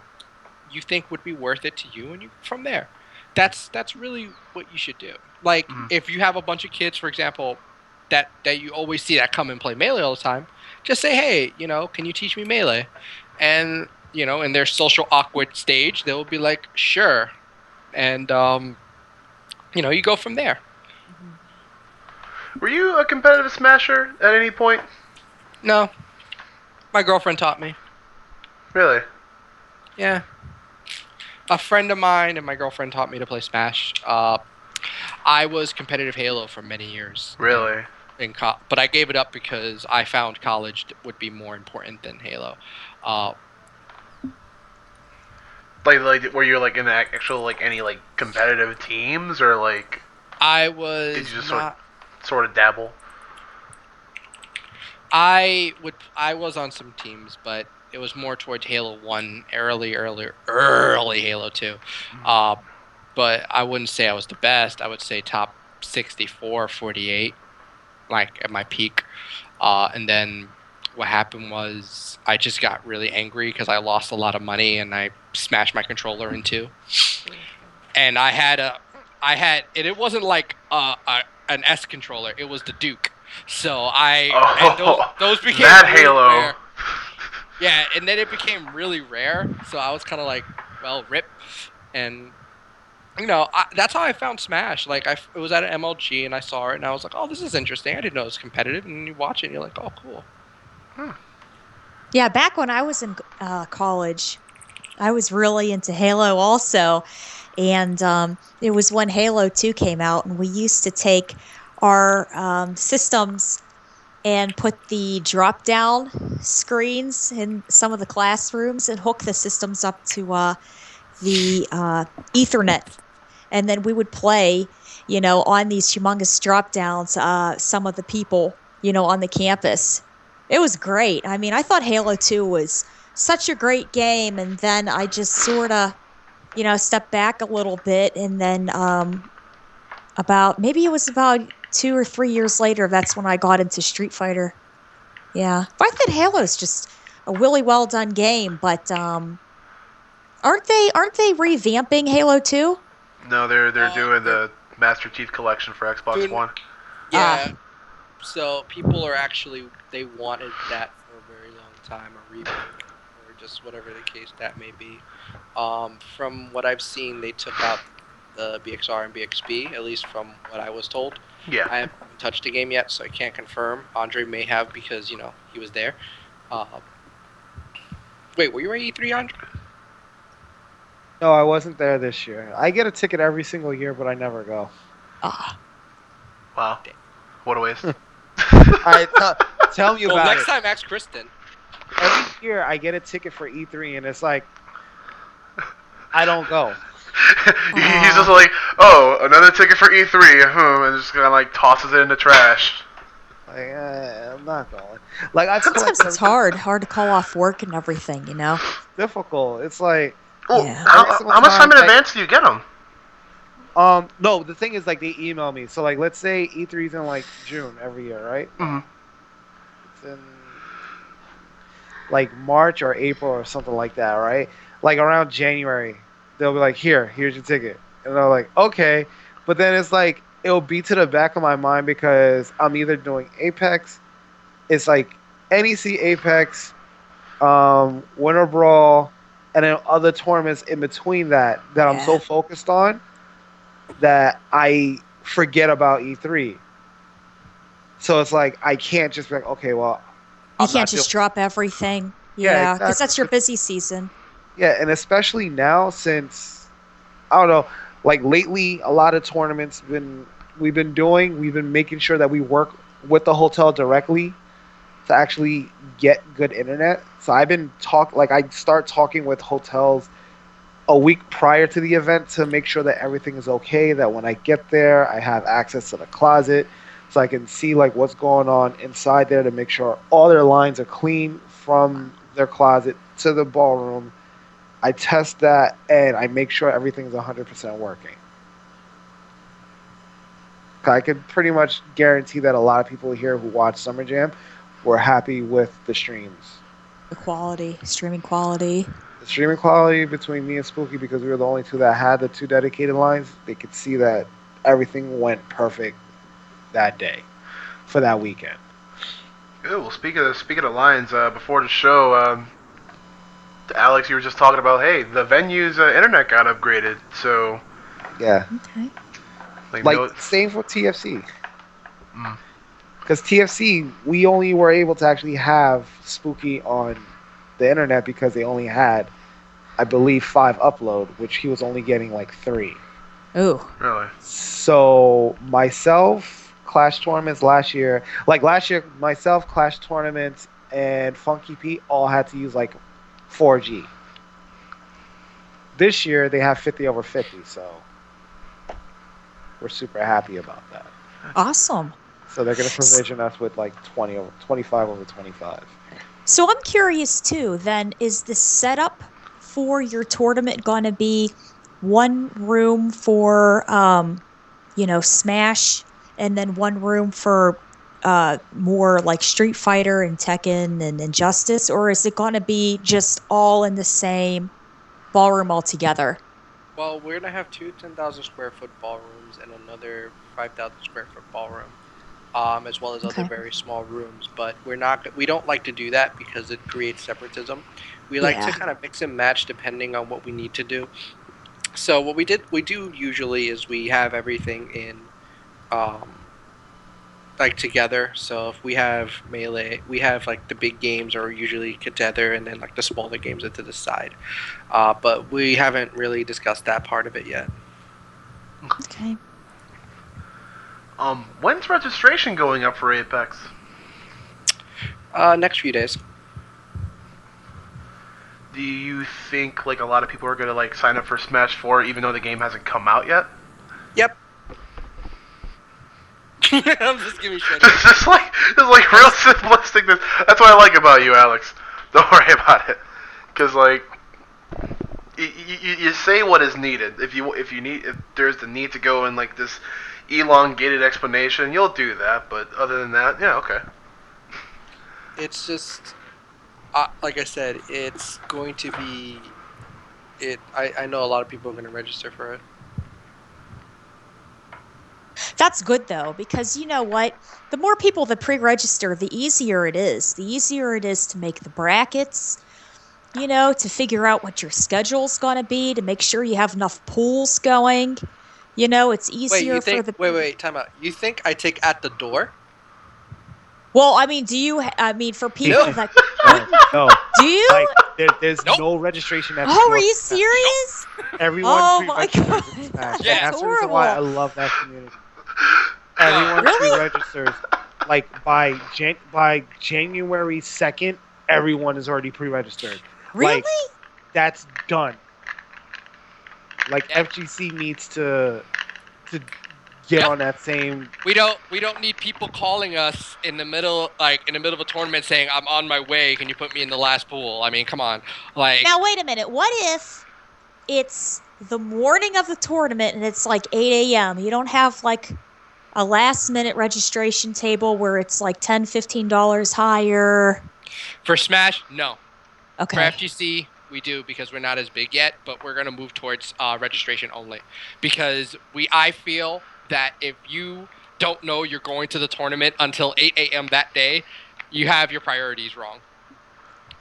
think would be worth it to you, and you from there. That's really what you should do. Like if you have a bunch of kids, for example, that you always see that come and play Melee all the time, just say, hey, can you teach me Melee? And in their social awkward stage, they'll be like, sure, and you go from there. Were you a competitive Smasher at any point? No, my girlfriend taught me. Really? Yeah. A friend of mine and my girlfriend taught me to play Smash. I was competitive Halo for many years. Really? But I gave it up because I found college would be more important than Halo. Like, were you like in actual like any like competitive teams, or like I was did you just not. sort of dabble? I was on some teams, but it was more towards Halo 1, early Halo 2. But I wouldn't say I was the best. I would say top 64, 48, like at my peak. And then what happened was I just got really angry because I lost a lot of money and I smashed my controller in two. And and it wasn't like an S controller. It was the Duke. So those became that really Halo. rare. Yeah, and then it became really rare. So I was kind of like, well, rip. And that's how I found Smash. Like it was at an MLG and I saw it and I was like, oh, this is interesting. I didn't know it was competitive. And you watch it and you're like, oh, cool. Yeah, back when I was in college, I was really into Halo also. And it was when Halo 2 came out, and we used to take our systems and put the drop down screens in some of the classrooms and hook the systems up to the Ethernet. And then we would play, on these humongous drop downs, some of the people, on the campus. It was great. I mean, I thought Halo 2 was such a great game. And then I just sort of, stepped back a little bit. And then maybe it was about 2 or 3 years later, that's when I got into Street Fighter. Yeah. But I think Halo is just a really well done game. But aren't they revamping Halo 2? No, they're doing They're the Master Chief Collection for Xbox doing One. Ah, yeah. So people are actually they wanted that for a very long time, a reboot or just whatever the case that may be. From what I've seen, they took out the BXR and BXB, at least from what I was told. Yeah. I haven't touched the game yet, so I can't confirm. Andre may have because he was there. Uh, wait, were you at E3, Andre? No, I wasn't there this year. I get a ticket every single year, but I never go. ah. Wow. What a waste. All right, tell me Well, about next it. time ask Kristen. Every year I get a ticket for E3, and it's like I don't go. He's just like, oh, another ticket for E3, and just kind of like tosses it in the trash. Like, I'm not going. Like I feel like Sometimes it's hard to call off work and everything. it's difficult. It's like Well, Yeah. every single how much time in like, advance do you get them? no, the thing is like they email me. So like let's say E3's in like June every year, right? Mm-hmm. It's in like March or April or something like that, right? Like around January, they'll be like, here's your ticket. And I'm like, okay. But then it's like it'll be to the back of my mind because I'm either doing Apex, it's like NEC Apex, Winter Brawl, and then other tournaments in between that I'm so Yeah. focused on that I forget about E3. So it's like I can't just be like, okay, well, You I'm can't not doing. just drop everything. Yeah, Yeah, because exactly. that's your busy season. Yeah, and especially now since I don't know, like lately, a lot of tournaments been we've been making sure that we work with the hotel directly to actually get good internet. So I've been I start talking with hotels a week prior to the event to make sure that everything is okay. That when I get there, I have access to the closet, so I can see like what's going on inside there to make sure all their lines are clean from their closet to the ballroom. I test that and I make sure everything's 100% working. I can pretty much guarantee that a lot of people here who watch Summer Jam were happy with the streams. The quality, streaming quality. The streaming quality between me and Spooky, because we were the only two that had the two dedicated lines, they could see that everything went perfect that day for that weekend. Good. Well, speaking of lines, before the show, Alex, you were just talking about, hey, the venue's internet got upgraded, so Yeah. Okay. like Like, no. same for TFC. Mm. Because TFC, we only were able to actually have Spooky on the internet because they only had, I believe, 5 upload, which he was only getting like 3. Oh, Really? So myself, Clash tournaments last year, myself, Clash tournaments, and Funky Pete all had to use like 4G. This year they have 50 over 50, so we're super happy about that. awesome. So they're going to provision us with like 25 over 25. So I'm curious too, then, is the setup for your tournament going to be one room for, Smash, and then one room for more like Street Fighter and Tekken and Injustice, or is it going to be just all in the same ballroom altogether? Well, we're gonna have two 10,000 square foot ballrooms and another 5,000 square foot ballroom, as well as other Okay. very small rooms. But we don't like to do that because it creates separatism. We like to Yeah. kind of mix and match depending on what we need to do. So we do usually is we have everything in um, like together. So if we have melee, we have like the big games are usually together, and then like the smaller games are to the side. But we haven't really discussed that part of it yet. Okay. When's registration going up for Apex? Next few days. Do you think like a lot of people are gonna like sign up for Smash 4 even though the game hasn't come out yet? Yep. I'm just giving shit. It's like real simplistic. That's what I like about you, Alex. Don't worry about it, because like you say what is needed. If there's the need to go in like this elongated explanation, you'll do that. But other than that, yeah, okay. It's just, like I said, it's going to be. I know a lot of people are going to register for it. That's good though, because you know what? The more people that pre-register, the easier it is. The easier it is to make the brackets, to figure out what your schedule's going to be, to make sure you have enough pools going. It's easier for the. Wait, time out. You think I take at the door? Well, I mean, for people No. that No. do you? Like, there's Nope. no registration at Oh, are you serious? Everyone Oh my pre-registers God, in Smash. that's And that's the reason why I horrible. love that community. Everyone Really? pre-registers. Like by January 2nd, everyone is already pre-registered. Really? Like, that's done. Like Yeah. FGC needs to get on that same. We don't need people calling us in the middle of a tournament saying I'm on my way. Can you put me in the last pool? I mean, come on. Like Now wait a minute. What if it's the morning of the tournament and it's like 8 a.m.? You don't have like a last minute registration table where it's like $10, $15 higher. for Smash, no. Okay. For FGC, we do because we're not as big yet, but we're gonna move towards registration only because I feel that if you don't know you're going to the tournament until 8 a.m. that day, you have your priorities wrong.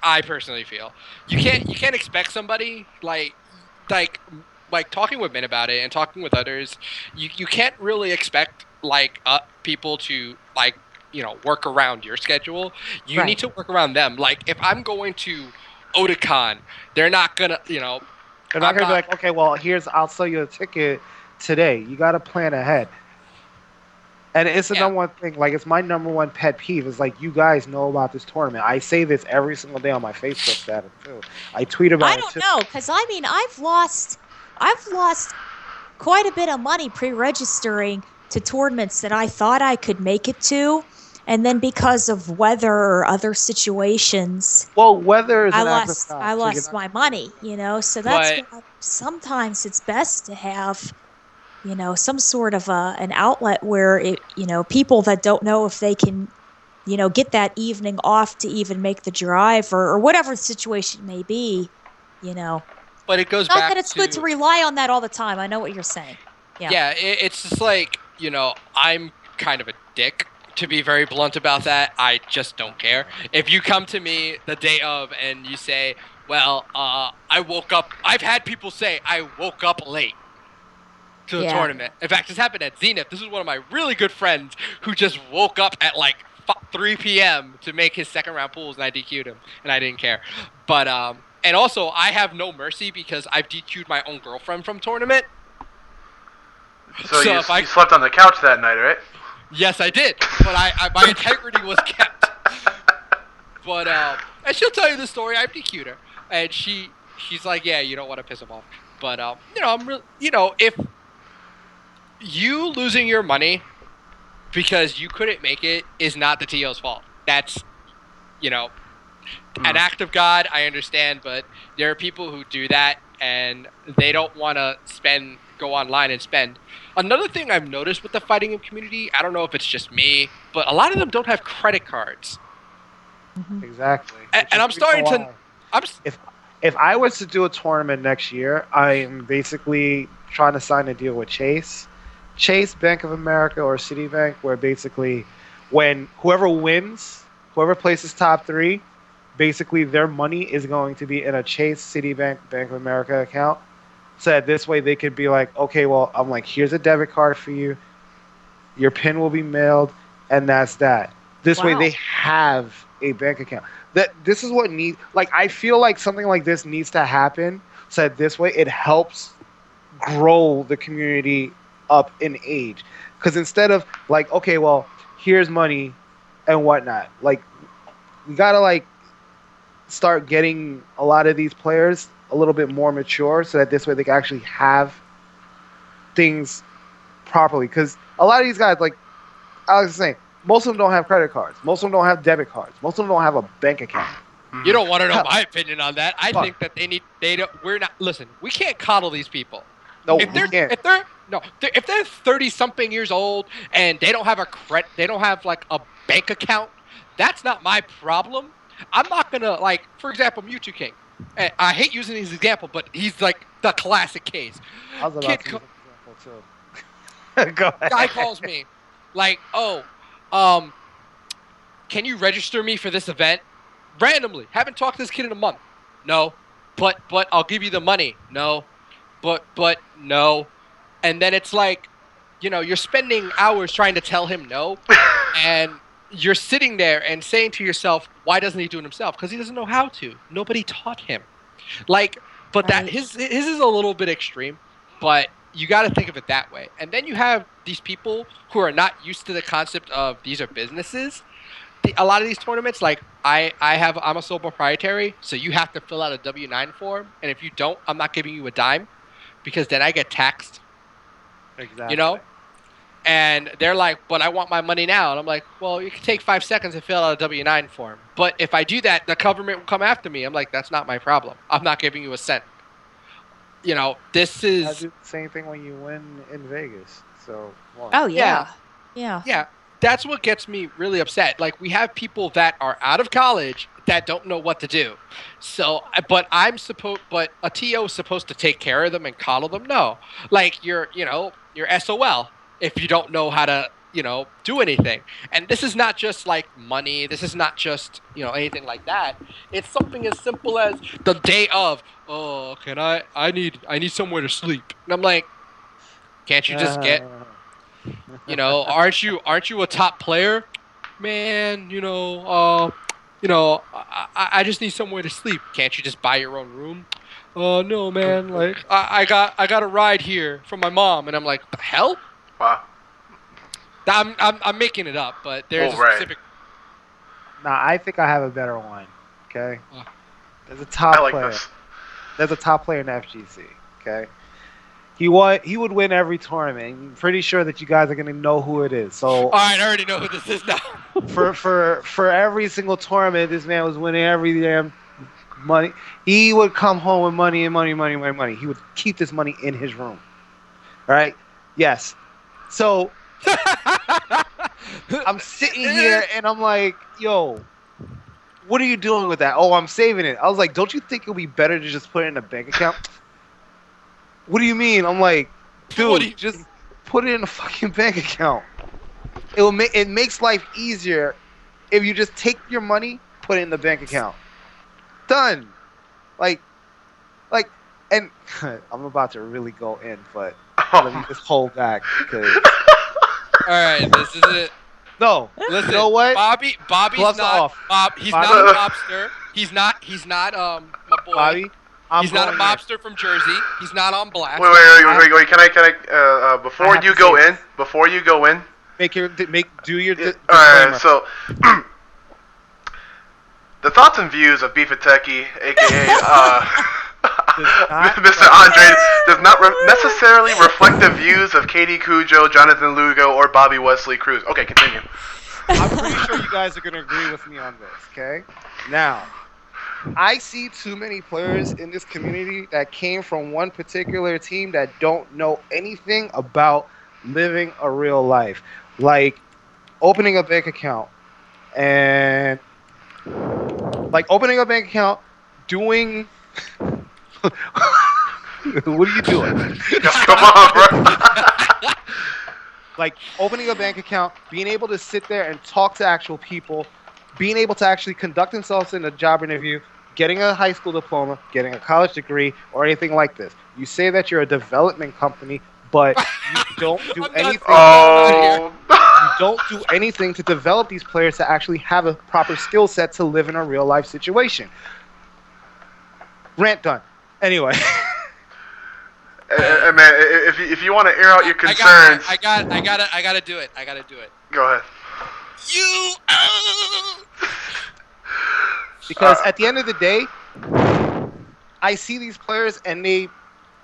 I personally feel you can't expect somebody like talking with Min about it and talking with others. You can't really expect people to work around your schedule. You need to work around them. Like if I'm going to Otakon, they're not gonna They're not gonna be like, okay, well, I'll sell you a ticket today. You got to plan ahead. And it's the number one thing. Like, it's my number one pet peeve. Is like, you guys know about this tournament. I say this every single day on my Facebook status too. I tweet about it. I don't know, because I mean, I've lost quite a bit of money pre-registering to tournaments that I thought I could make it to, and then because of weather or other situations, Well, weather is I an act of lost God, I so lost my money. So that's why sometimes it's best to have some sort of an outlet where people that don't know if they can get that evening off to even make the drive or whatever the situation may be. But it goes Not back that it's good to rely on that all the time. I know what you're saying. Yeah, it's just like, I'm kind of a dick, to be very blunt about that. I just don't care. If you come to me the day of and you say, well, I woke up, I've had people say I woke up late to the tournament. In fact, this happened at Zenith. This is one of my really good friends who just woke up at like 3 p.m. to make his second round pools, and I DQ'd him, and I didn't care. But, and also, I have no mercy because I've DQ'd my own girlfriend from tournament. So you slept on the couch that night, right? Yes, I did. But my integrity was kept. But and she'll tell you the story. I've DQ'd her, and she's like, yeah, you don't want to piss him off. But I'm really, if you losing your money because you couldn't make it is not the TO's fault. That's an act of God. I understand, but there are people who do that and they don't want to go online and spend. Another thing I've noticed with the fighting game community, I don't know if it's just me, but a lot of them don't have credit cards. Exactly. And I'm starting to. If I was to do a tournament next year, I'm basically trying to sign a deal with Chase, Bank of America, or Citibank, where basically when whoever places top 3, basically their money is going to be in a Chase, Citibank, Bank of America account. So that this way they could be like, okay, well, I'm like, here's a debit card for you. Your PIN will be mailed. and that's that. This way, Wow. they have a bank account. This is what need. Like, I feel like something like this needs to happen. So that this way, it helps grow the community up in age. Because instead of like, okay, well, here's money and whatnot. Like, we gotta like start getting a lot of these players a little bit more mature, so that this way they can actually have things properly. Because a lot of these guys, like Alex is saying, most of them don't have credit cards. Most of them don't have debit cards. Most of them don't have a bank account. You don't want to know Hell. my opinion on that. I Fuck. think that they don't. We're not. Listen, we can't coddle these people. No, If we can't. if they're 30 something years old and they don't have they don't have like a bank account, that's not my problem. I'm not gonna like, for example, Mewtwo King. And I hate using his example, but he's like the classic case. I was about Kid to use an example too. Go ahead. Guy calls me like, oh, can you register me for this event? Randomly, haven't talked to this kid in a month. No, but I'll give you the money. No, but no. And then it's like, you're spending hours trying to tell him no, and you're sitting there and saying to yourself, why doesn't he do it himself? Because he doesn't know how to. Nobody taught him. Like, but that Right. his is a little bit extreme, but you got to think of it that way. And then you have these people who are not used to the concept of these are businesses. A lot of these tournaments, like I'm a sole proprietary, so you have to fill out a W-9 form, and if you don't, I'm not giving you a dime, because then I get taxed. Exactly. And they're like, but I want my money now. And I'm like, well, you can take 5 seconds and fill out a W-9 form. But if I do that, the government will come after me. I'm like, that's not my problem. I'm not giving you a cent. This I is... do the same thing when you win in Vegas. So, well, Oh yeah. Yeah. Yeah, that's what gets me really upset. Like, we have people that are out of college that don't know what to do. So, but a TO is supposed to take care of them and coddle them? No. Like, you're SOL if you don't know how to, do anything. And this is not just like money. This is not just, anything like that. It's something as simple as the day of, oh, I need somewhere to sleep. And I'm like, can't you just get, aren't you a top player? Man, I just need somewhere to sleep. Can't you just buy your own room? Oh no, man, like I got a ride here from my mom, and I'm like, the hell? Wow. I'm making it up, but there's a Right. specific. Nah, I think I have a better one. Okay, Oh. there's a top I like player. this. There's a top player in FGC. Okay, he would win every tournament. I'm pretty sure that you guys are gonna know who it is. So All right, I already know who this is now. for every single tournament, this man was winning every damn money. He would come home with money and money, money, money, money. He would keep this money in his room. All right? Yes. So I'm sitting here and I'm like, yo, what are you doing with that? Oh, I'm saving it. I was like, don't you think it would be better to just put it in a bank account? What do you mean? I'm like, What do dude, you- just put it in a fucking bank account. It makes life easier if you just take your money, put it in the bank account. Done. Like, and I'm about to really go in, but let me just hold back because All right, this is it. no, Listen, you know what? Bobby's Gloves not are off. He's Bobby- not a mobster. He's not my boy. Bobby, He's not a going in. mobster from Jersey. He's not on blast. Wait. Can I? Before have you to go say in, before you go in. Do your All disclaimer. right. So, the thoughts and views of Bifuteki, aka not Mr. Andre, does not necessarily reflect the views of Katie Cujo, Jonathan Lugo, or Bobby Wesley Cruz. Okay, continue. I'm pretty sure you guys are gonna agree with me on this. Okay. Now, I see too many players in this community that came from one particular team that don't know anything about living a real life, like opening a bank account and doing. What are you doing? Come on, bro. Like opening a bank account, being able to sit there and talk to actual people, being able to actually conduct themselves in a job interview, getting a high school diploma, getting a college degree, or anything like this. You say that you're a development company, but you don't do I'm done. anything. Oh. don't do anything to develop these players to actually have a proper skill set to live in a real life situation. Rant done. Anyway. Man, if you want to air out your concerns, I gotta do it. I gotta do it. go ahead. You. Because at the end of the day, I see these players and they,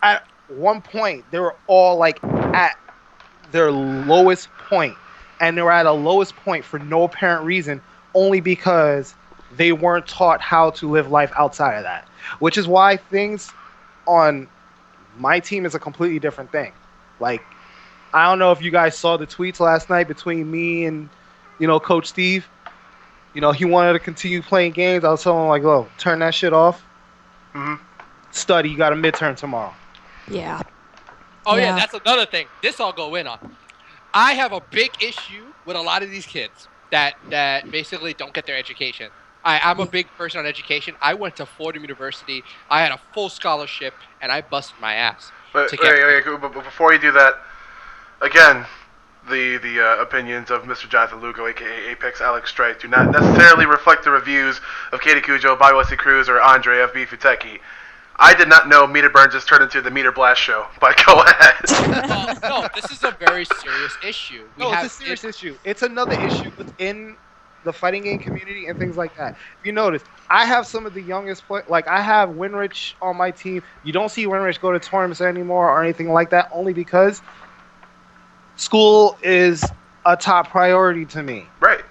at one point, they were all like at their lowest point, and they were at a lowest point for no apparent reason, only because they weren't taught how to live life outside of that. Which is why things on my team is a completely different thing. Like, I don't know if you guys saw the tweets last night between me and, Coach Steve. He wanted to continue playing games. I was telling him, like, "Oh, turn that shit off. Mhm. Study. You got a midterm tomorrow." Yeah. Oh yeah, Yeah. that's another thing. This I'll go in on. I have a big issue with a lot of these kids that basically don't get their education. I'm a big person on education. I went to Fordham University. I had a full scholarship, and I busted my ass But to get. but before you do that, again, the opinions of Mr. Jonathan Lugo, aka Apex Alex Strife, do not necessarily reflect the reviews of Katie Cujo, Bobby Wesley Cruz, or Andre of Bifuteki. I did not know Meter Burn just turned into the Meter Blast show, but go ahead. No, this is a very serious issue. It's a serious issue. It's another issue within the fighting game community and things like that. If you notice, I have some of the youngest like I have Winrich on my team. You don't see Winrich go to tournaments anymore or anything like that, only because school is a top priority to me. Right.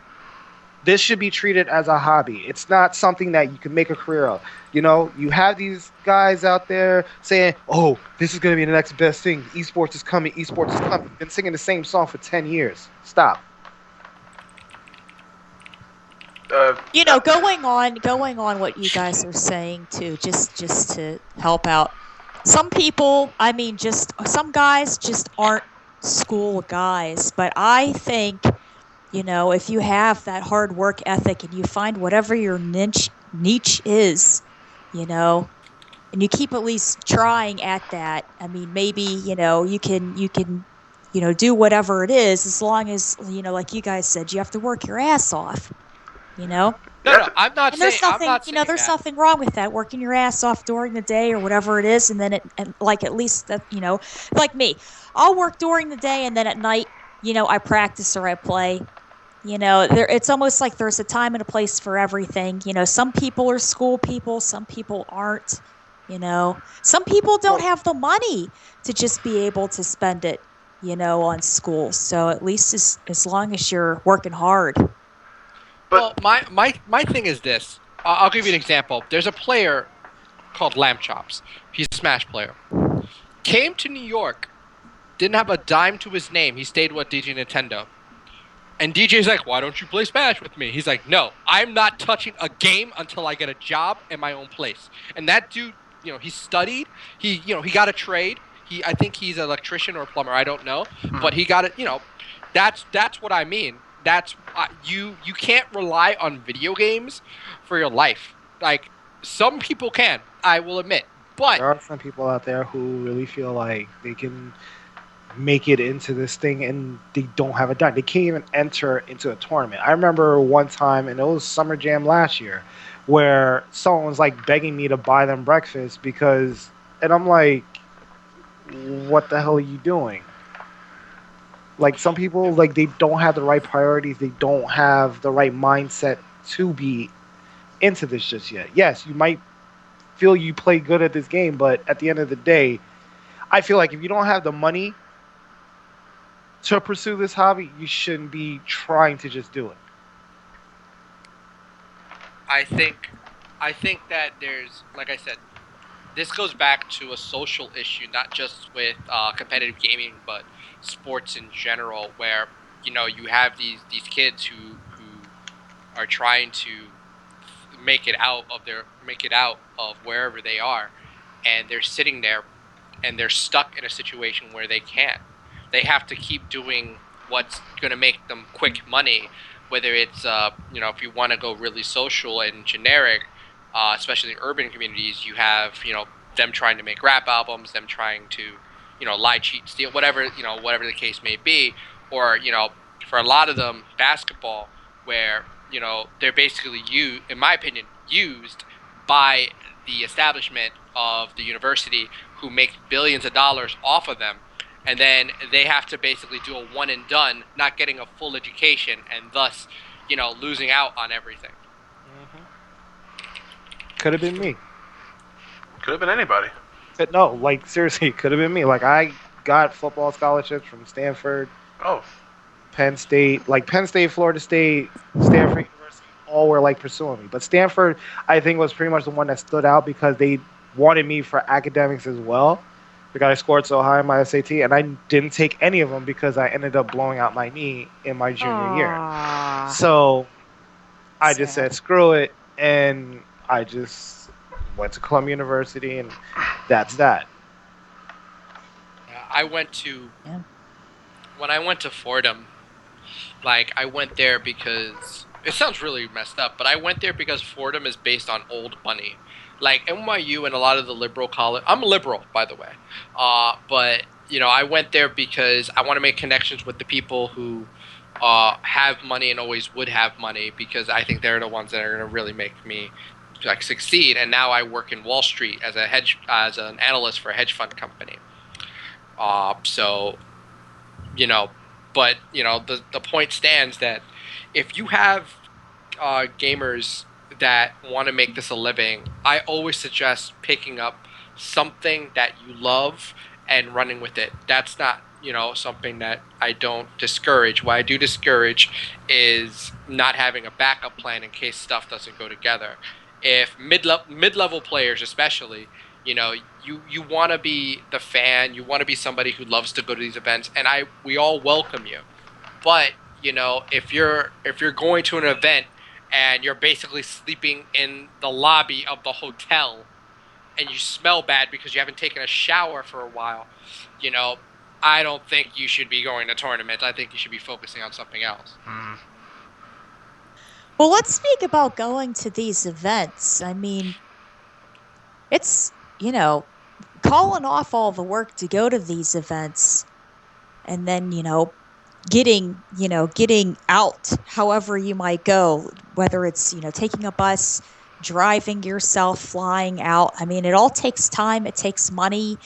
This should be treated as a hobby. It's not something that you can make a career of. You have these guys out there saying, "Oh, this is going to be the next best thing. Esports is coming. Esports is coming." Been singing the same song for 10 years. Stop. Going on what you guys are saying too, just to help out. Some people, some guys just aren't school guys, but I think, if you have that hard work ethic and you find whatever your niche is, and you keep at least trying at that. I mean, maybe, you can do whatever it is, as long as, like you guys said, you have to work your ass off, No, I'm not and saying. I'm not you saying know, there's that. nothing wrong with that, working your ass off during the day or whatever it is, and then like at least that, like me, I'll work during the day and then at night, I practice or I play. It's almost like there's a time and a place for everything. Some people are school people, some people aren't. Some people don't have the money to just be able to spend it, on school. So at least as long as you're working hard. Well, my thing is this. I'll give you an example. There's a player called Lamb Chops. He's a Smash player. Came to New York, didn't have a dime to his name. He stayed with DJ Nintendo. And DJ's like, "Why don't you play Smash with me?" He's like, "No, I'm not touching a game until I get a job in my own place." And that dude, he studied. He got a trade. I think he's an electrician or a plumber. I don't know, but he got it. That's what I mean. That's you can't rely on video games for your life. Like some people can, I will admit, but There are some people out there who really feel like they can make it into this thing and they don't have a dime. They can't even enter into a tournament. I remember one time, and it was Summer Jam last year, where someone was like begging me to buy them breakfast and I'm like, what the hell are you doing? Like, some people, like, they don't have the right priorities. They don't have the right mindset to be into this just yet. Yes, you might feel you play good at this game, but at the end of the day, I feel like if you don't have the money to pursue this hobby, you shouldn't be trying to just do it. I think that there's, like I said, this goes back to a social issue, not just with competitive gaming, but sports in general, where you have these kids who are trying to make it out of wherever they are, and they're sitting there and they're stuck in a situation where they can't. They have to keep doing what's going to make them quick money, whether it's if you want to go really social and generic, especially in urban communities, you have them trying to make rap albums, them trying to lie, cheat, steal, whatever the case may be, or for a lot of them, basketball, where they're basically in my opinion, used by the establishment of the university who make billions of dollars off of them, and then they have to basically do a one and done, not getting a full education, and thus, losing out on everything. Could have been me. Could have been anybody. But no, like seriously, it could have been me. Like I got football scholarships from Stanford, Oh, Penn State, Florida State, Stanford University, all were like pursuing me. But Stanford, I think, was pretty much the one that stood out because they wanted me for academics as well. Because I scored so high in my SAT, and I didn't take any of them because I ended up blowing out my knee in my junior year. Aw. So I just Sad. said screw it, and I just went to Columbia University, and that's that. I went to Yeah. when I went to Fordham, like I went there because it sounds really messed up, but I went there because Fordham is based on old money. Like NYU and a lot of the liberal college. I'm a liberal, by the way, but I went there because I want to make connections with the people who have money and always would have money, because I think they're the ones that are going to really make me like succeed. And now I work in Wall Street as an analyst for a hedge fund company. So you know, but the point stands that if you have gamers that want to make this a living, I always suggest picking up something that you love and running with it. That's not something that I don't discourage. What I do discourage is not having a backup plan in case stuff doesn't go together. If mid-level players especially, you want to be the fan, you want to be somebody who loves to go to these events, and we all welcome you. But if you're going to an event and you're basically sleeping in the lobby of the hotel and you smell bad because you haven't taken a shower for a while, I don't think you should be going to tournaments. I think you should be focusing on something else. Mm. Well, let's speak about going to these events. I mean, it's, calling off all the work to go to these events and then, getting out however you might go, whether it's, taking a bus, driving yourself, flying out. I mean, it all takes time, it takes money,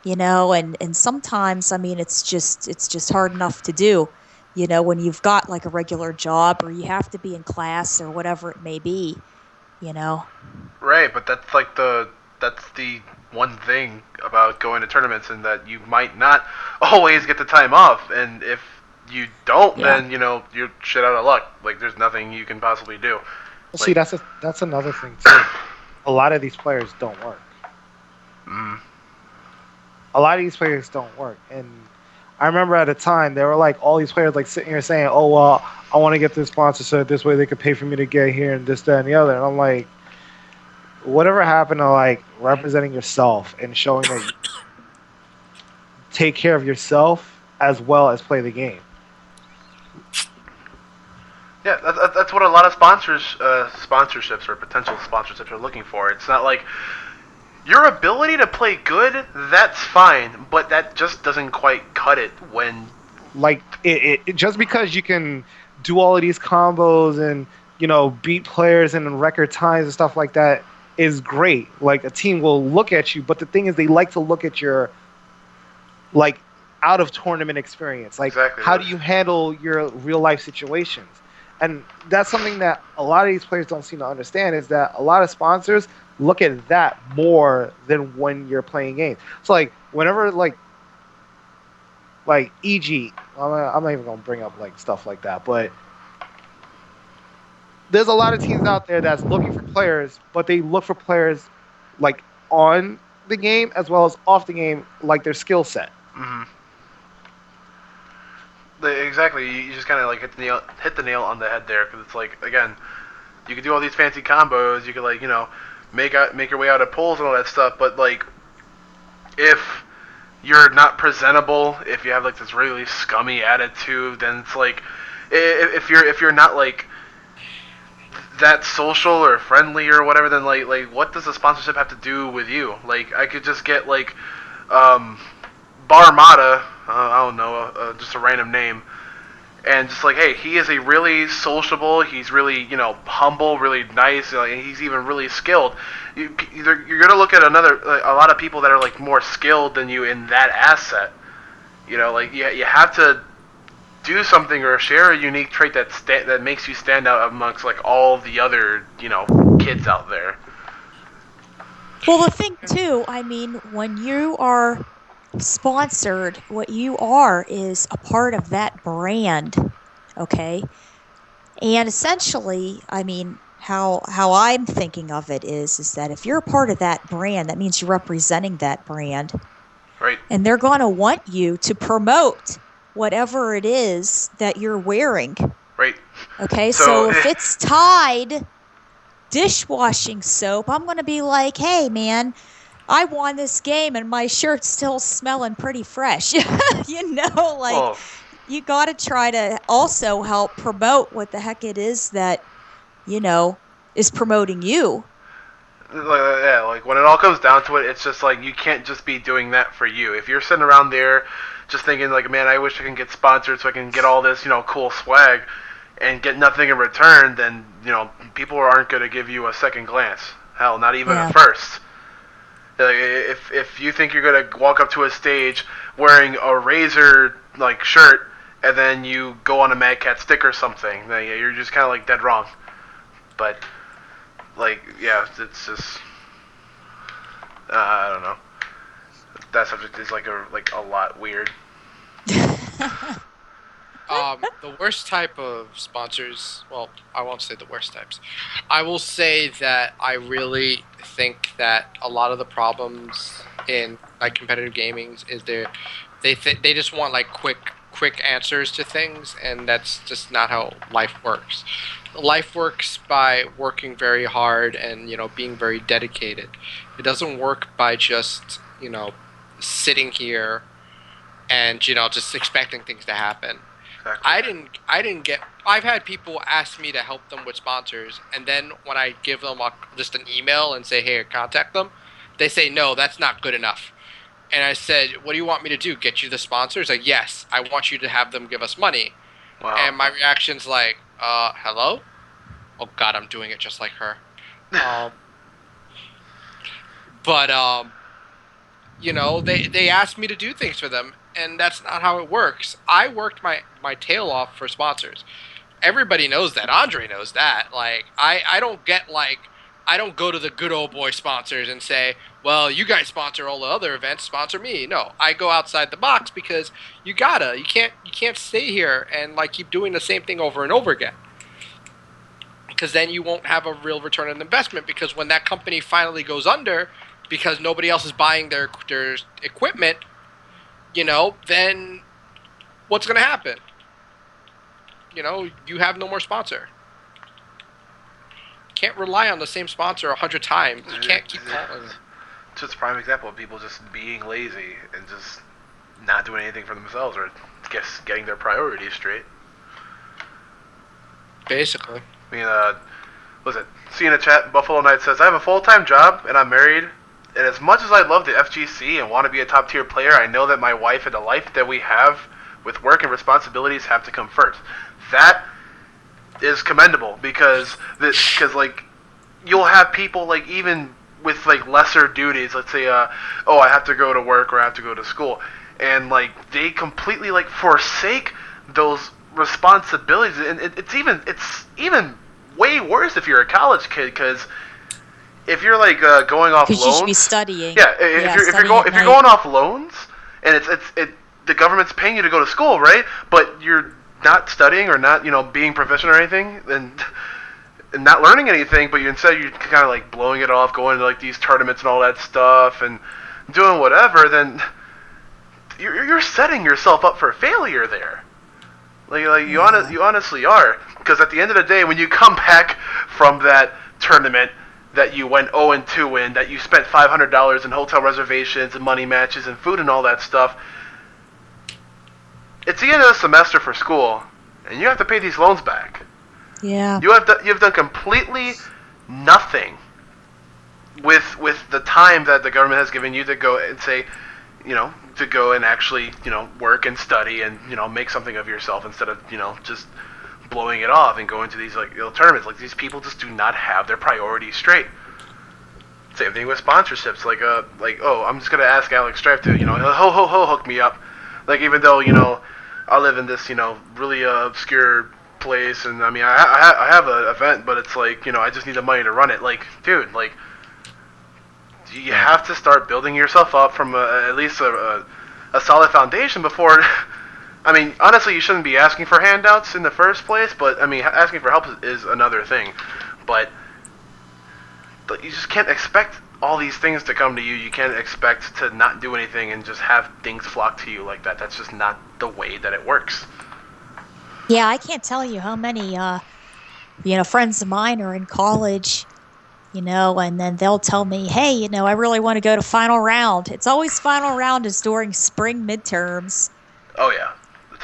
and sometimes, I mean, it's just hard enough to do, when you've got like a regular job or you have to be in class or whatever it may be, you know. Right, but that's the one thing about going to tournaments, and that you might not always get the time off, and if you don't, Yeah. then you're shit out of luck. Like there's nothing you can possibly do. Well, see, that's another thing too. A lot of these players don't work. Mm. A lot of these players don't work, and I remember at a time there were like all these players like sitting here saying, "Oh well, I want to get this sponsor so this way they could pay for me to get here and this, that, and the other." And I'm like, whatever happened to like representing yourself and showing that you take care of yourself as well as play the game? Yeah, that's what a lot of sponsorships or potential sponsorships are looking for. It's not like your ability to play good, that's fine, but that just doesn't quite cut it when. Like it just because you can do all of these combos and beat players in record times and stuff like that is great. Like a team will look at you, but the thing is they like to look at your like out of tournament experience. Like Exactly. how do you handle your real life situations? And that's something that a lot of these players don't seem to understand, is that a lot of sponsors look at that more than when you're playing games. So like whenever like EG, I'm not even gonna bring up like stuff like that, but there's a lot of teams out there that's looking for players, but they look for players like on the game as well as off the game, like their skill set. Mm-hmm. Exactly. You just kind of like hit the nail on the head there, because it's like, again, you can do all these fancy combos. You can like make your way out of pulls and all that stuff, but like if you're not presentable, if you have like this really scummy attitude, then it's like if you're not like that social or friendly or whatever, then like what does the sponsorship have to do with you? Like I could just get like Barmada, I don't know, just a random name, and just like, hey, he is a really sociable, he's really, humble, really nice, and he's even really skilled. You're gonna look at a lot of people that are like more skilled than you in that asset. Like you have to do something or share a unique trait that makes you stand out amongst like all the other kids out there. Well, the thing too, I mean, when you are sponsored, what you are is a part of that brand, okay? And essentially, I mean, how I'm thinking of it is that if you're a part of that brand, that means you're representing that brand, Right. and they're going to want you to promote whatever it is that you're wearing. Right. Okay, So so if it's Tide dishwashing soap, I'm going to be like, hey, man, I won this game and my shirt's still smelling pretty fresh. Like well, you got to try to also help promote what the heck it is that, you know, is promoting you. yeah, like when it all comes down to it, it's just like you can't just be doing that for you. If you're sitting around there just thinking like, man, I wish I can get sponsored so I can get all this, cool swag, and get nothing in return, then people aren't going to give you a second glance. Hell, not even Yeah. a first. Like, if you think you're going to walk up to a stage wearing a Razor like shirt and then you go on a Mad Cat stick or something, then you're just kind of like dead wrong. But like, yeah, it's just I don't know. That subject is like a lot weird. The worst type of sponsors, well, I won't say the worst types. I will say that I really think that a lot of the problems in like competitive gaming is they just want like quick answers to things, and that's just not how life works. Life works by working very hard and being very dedicated. It doesn't work by just sitting here and just expecting things to happen. Exactly. I didn't get. I've had people ask me to help them with sponsors, and then when I give them just an email and say, "Hey, contact them," they say, "No, that's not good enough." And I said, "What do you want me to do? Get you the sponsors?" Like, "Yes, I want you to have them give us money." Wow. And my reaction's like, hello? Oh God, I'm doing it just like her. Um, but they asked me to do things for them, and that's not how it works. I worked my tail off for sponsors. Everybody knows that. Andre knows that. Like, I don't get like I don't go to the good old boy sponsors and say, well, you guys sponsor all the other events, sponsor me. No, I go outside the box because you can't stay here and like keep doing the same thing over and over again. Because then you won't have a real return on investment, because when that company finally goes under because nobody else is buying their equipment, then what's going to happen? You have no more sponsor. Can't rely on the same sponsor 100 times. You can't keep calling. Just a prime example of people just being lazy and just not doing anything for themselves, or guess getting their priorities straight. Basically. I mean, was it? See in the chat, Buffalo Knight says, I have a full-time job and I'm married, and as much as I love the FGC and want to be a top-tier player, I know that my wife and the life that we have with work and responsibilities have to come first. That is commendable because like you'll have people like even with like lesser duties, let's say oh, I have to go to work or I have to go to school, and like they completely like forsake those responsibilities, and it's even way worse if you're a college kid, because if you're like going off Because loans, you should be studying. yeah, if you're studying at if you're night. going off loans, and the government's paying you to go to school, right? But you're not studying or not being proficient or anything, and not learning anything, but you're kind of like blowing it off, going to like these tournaments and all that stuff, and doing whatever, then you're setting yourself up for failure there. Like you honestly are, because at the end of the day, when you come back from that tournament that you went 0-2 in, that you spent $500 in hotel reservations and money matches and food and all that stuff, it's the end of the semester for school, and you have to pay these loans back. Yeah. You've done completely nothing with the time that the government has given you to go and say, to go and actually, work and study and, make something of yourself instead of, just blowing it off and going to these like tournaments. Like these people just do not have their priorities straight. Same thing with sponsorships. Like oh, I'm just gonna ask Alex Strife to, he'll hook me up. Like even though I live in this really obscure place, and I mean I have an event, but it's like I just need the money to run it. Like dude, like you have to start building yourself up from at least a solid foundation before. I mean, honestly, you shouldn't be asking for handouts in the first place, but I mean, asking for help is another thing. But you just can't expect all these things to come to you. You can't expect to not do anything and just have things flock to you like that. That's just not the way that it works. Yeah, I can't tell you how many, friends of mine are in college, and then they'll tell me, hey, I really want to go to final round. It's always final round is during spring midterms. Oh, yeah.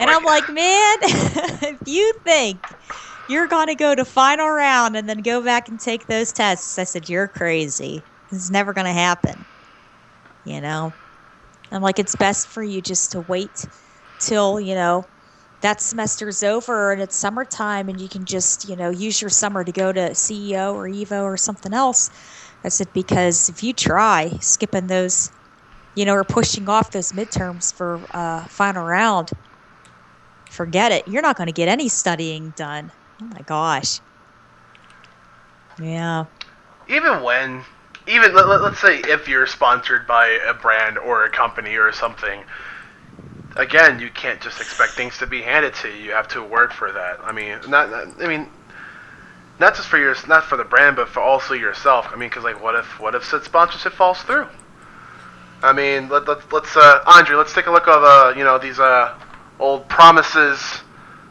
And I'm like, man, if you think you're going to go to final round and then go back and take those tests, I said, you're crazy. It's never going to happen. I'm like, it's best for you just to wait till, that semester's over and it's summertime and you can just, use your summer to go to CEO or EVO or something else. I said, because if you try skipping those, or pushing off those midterms for final round, forget it. You're not going to get any studying done. Oh my gosh. Yeah. Even let's say if you're sponsored by a brand or a company or something, again, you can't just expect things to be handed to you. You have to work for that. I mean, not just for not for the brand, but for also yourself. I mean, because like, what if said sponsorship falls through? I mean, let's Andre, let's take a look at these old promises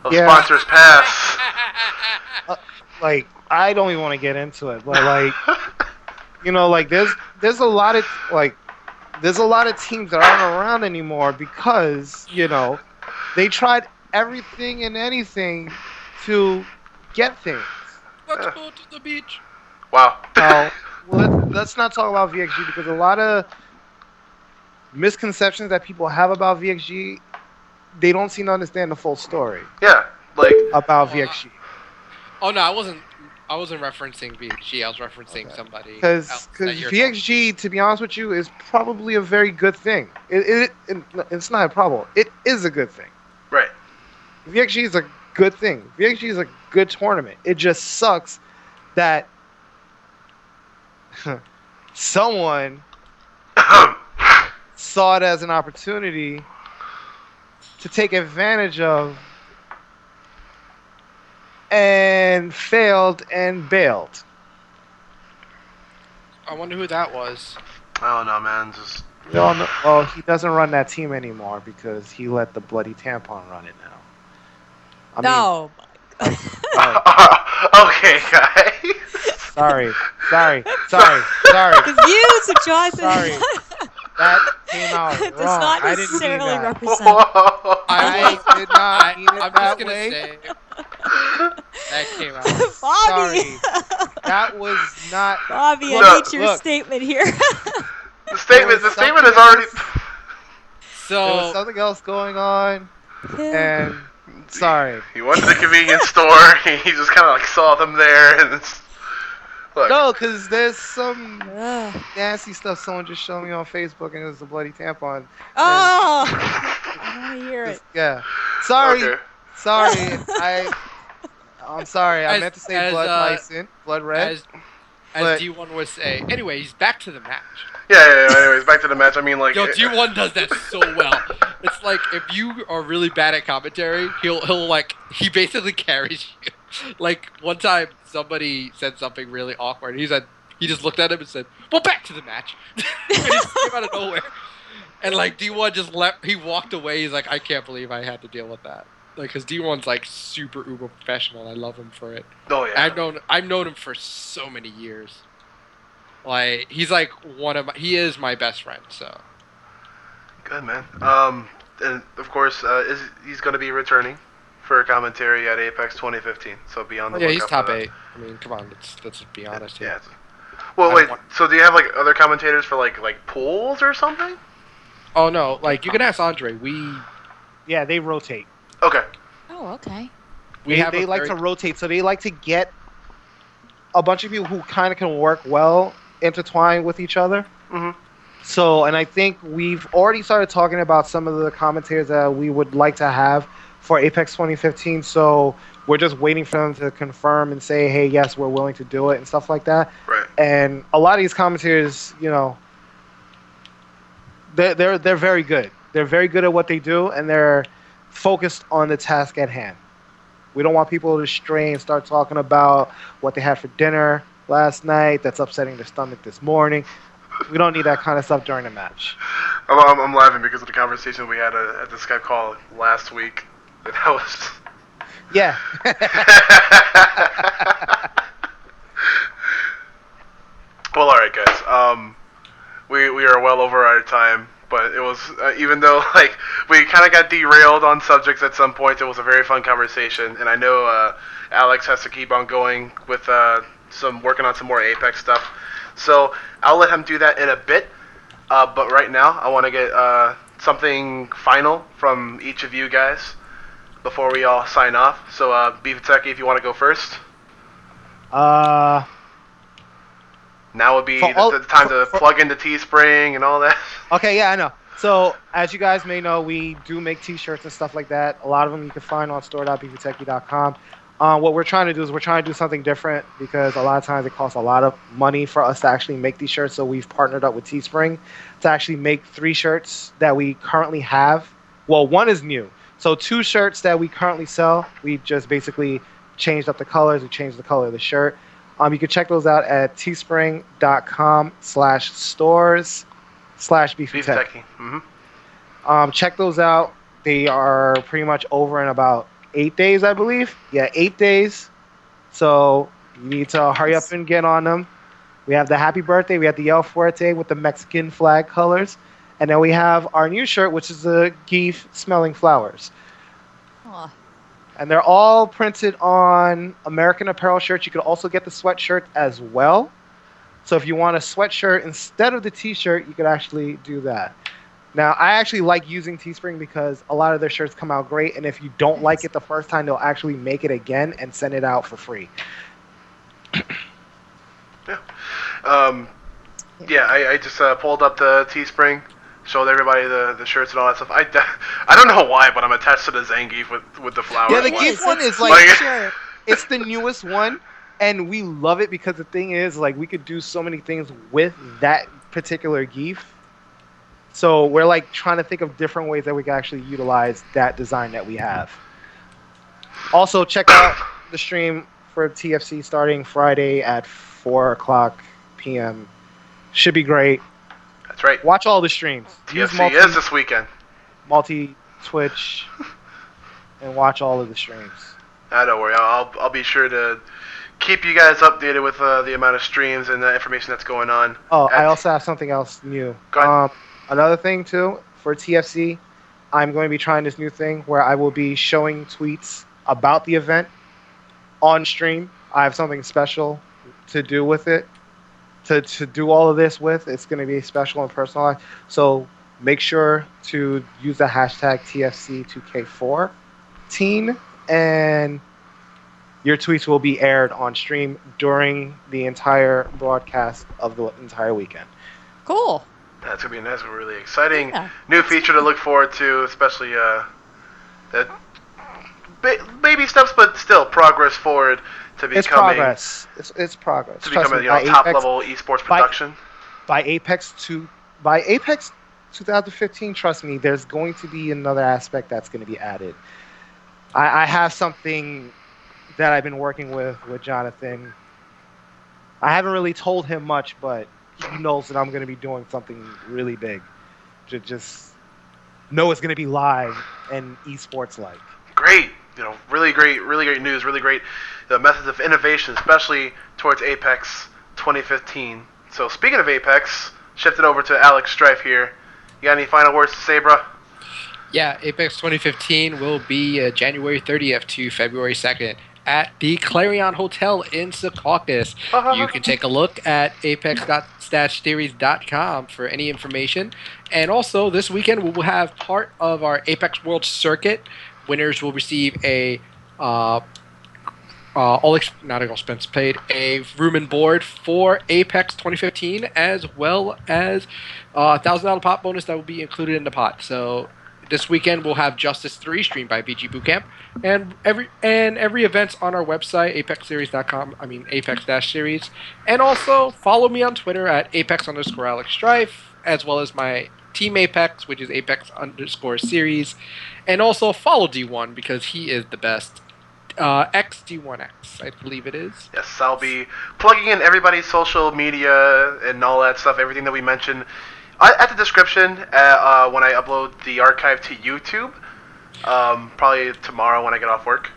of sponsors past. Like, I don't even want to get into it, but like, like there's a lot of teams that aren't around anymore because they tried everything and anything to get things. Let's go to the beach. Wow. Let's not talk about VXG because a lot of misconceptions that people have about VXG, they don't seem to understand the full story. Yeah, like about VXG. Oh no, I wasn't referencing VXG. I was referencing somebody. Because VXG, to be honest with you, is probably a very good thing. It's not a problem. It is a good thing. Right. VXG is a good thing. VXG is a good tournament. It just sucks that someone saw it as an opportunity to take advantage of and failed and bailed. I wonder who that was. I don't know, man. Just well, he doesn't run that team anymore because he let the bloody tampon run it now. I mean, okay, guys. Sorry. Confused, Jonathan. Sorry. That came out It does wrong. not I didn't mean necessarily that. represent. I did not mean it I'm that just gonna way. say that came out. Bobby. Sorry. That was not. Bobby, I need your statement here. The statement is already. There was something else going on, and sorry. He went to the convenience store. He just kind of like saw them there, and look. No, because there's some nasty stuff someone just showed me on Facebook, and it was a bloody tampon. Oh, I want to hear it. Yeah. Sorry. Okay. Sorry. I'm sorry. I meant to say blood red. As D1 was saying. Anyways, back to the match. Yeah. Anyways, back to the match. I mean, like. Yo, D1 does that so well. It's like if you are really bad at commentary, he basically carries you. Like one time, somebody said something really awkward. He just looked at him and said, "Well, back to the match." And he just came out of nowhere. And like D1 just he walked away. He's like, I can't believe I had to deal with that. Like, because D1's like super uber professional. I love him for it. Oh yeah. I've known him for so many years. Like he's like he is my best friend. So. Good man. And of course, he's going to be returning for a commentary at Apex 2015. So be on the lookout. Yeah, he's top for that. 8. I mean, come on, let's be honest here. Yeah. Well, wait. So do you have like other commentators for like pools or something? Oh no, like you can ask Andre. Yeah, they rotate. Okay. Oh, okay. We They have a like very to rotate, so they like to get a bunch of people who kind of can work well intertwined with each other. Mhm. So, and I think we've already started talking about some of the commentators that we would like to have for Apex 2015. So we're just waiting for them to confirm and say, hey, yes, we're willing to do it and stuff like that. Right. And a lot of these commentators, they're very good. They're very good at what they do, and they're focused on the task at hand. We don't want people to stray and start talking about what they had for dinner last night that's upsetting their stomach this morning. We don't need that kind of stuff during the match. I'm laughing because of the conversation we had at the Skype call last week. That was. Yeah. Well, all right, guys. We are well over our time, but it was even though like we kind of got derailed on subjects at some points. It was a very fun conversation, and I know Alex has to keep on going with some working on some more Apex stuff. So I'll let him do that in a bit. But right now, I want to get something final from each of you guys before we all sign off. So, Bifuteki, if you want to go first. uh, Now would be For all- the time to for- plug into Teespring and all that. okay, yeah, I know. So, as you guys may know, we do make T-shirts and stuff like that. A lot of them you can find on store.bifuteki.com. What we're trying to do is we're trying to do something different because a lot of times it costs a lot of money for us to actually make these shirts. So we've partnered up with Teespring to actually make 3 shirts that we currently have. Well, one is new. So 2 shirts that we currently sell, we just basically changed up the colors. We changed the color of the shirt. You can check those out at teespring.com/stores/Bifuteki. Bifuteki. Mm-hmm. Check those out. They are pretty much over in about 8 days, I believe. Yeah, 8 days. So you need to hurry up and get on them. We have the Happy Birthday. We have the El Fuerte with the Mexican flag colors. And then we have our new shirt, which is the Geef smelling flowers. Aw. And they're all printed on American Apparel shirts. You could also get the sweatshirt as well. So if you want a sweatshirt instead of the t-shirt, you could actually do that. Now, I actually like using Teespring because a lot of their shirts come out great, and if you don't like it the first time, they'll actually make it again and send it out for free. Yeah. I just pulled up the Teespring, showed everybody the shirts and all that stuff. I don't know why, but I'm attached to the Zangief with the flowers. Yeah, the It Geef is. one is Like- like, Sure. it's the newest one, and we love it because the thing is, like, we could do so many things with that particular Geef. So we're like trying to think of different ways that we can actually utilize that design that we have. Also, check out the stream for TFC starting Friday at 4:00 p.m. Should be great. That's right. Watch all the streams. Use TFC is this weekend. multi Twitch and watch all of the streams. Don't worry. I'll be sure to keep you guys updated with the amount of streams and the information that's going on. Oh, I also have something else new. Go ahead. Another thing too for TFC, I'm going to be trying this new thing where I will be showing tweets about the event on stream. I have something special to do with it. To do all of this with, it's going to be special and personalized. So make sure to use the hashtag TFC2K14, and your tweets will be aired on stream during the entire broadcast of the entire weekend. Cool. That's gonna be really exciting. Yeah. New feature to look forward to, especially baby steps, but still progress forward to becoming It's progress. It's progress. to Trust become me, a top level esports production. by Apex 2015. Trust me, there's going to be another aspect that's going to be added. I have something that I've been working with Jonathan. I haven't really told him much, but he knows that I'm going to be doing something really big. Just know it's going to be live and esports like. Great, really great news, really great methods of innovation, especially towards Apex 2015. So speaking of Apex, shifted over to Alex Strife here. You got any final words to say, bro? Yeah, Apex 2015 will be January 30th to February 2nd at the Clarion Hotel in Secaucus. You can take a look at apex-series.com for any information. And also, this weekend we will have part of our Apex World Circuit. Winners will receive a not all expense paid, a room and board for Apex 2015, as well as a $1,000 pot bonus that will be included in the pot. So this weekend we'll have Justice 3 streamed by VG Bootcamp, and every event's on our website, apexseries.com. I mean Apex-series, and also follow me on Twitter at Apex_Alex as well as my Team Apex, which is Apex_series, and also follow D1 because he is the best. XD1X, I believe it is. Yes, I'll be plugging in everybody's social media and all that stuff, everything that we mentioned at the description when I upload the archive to YouTube. Probably tomorrow when I get off work.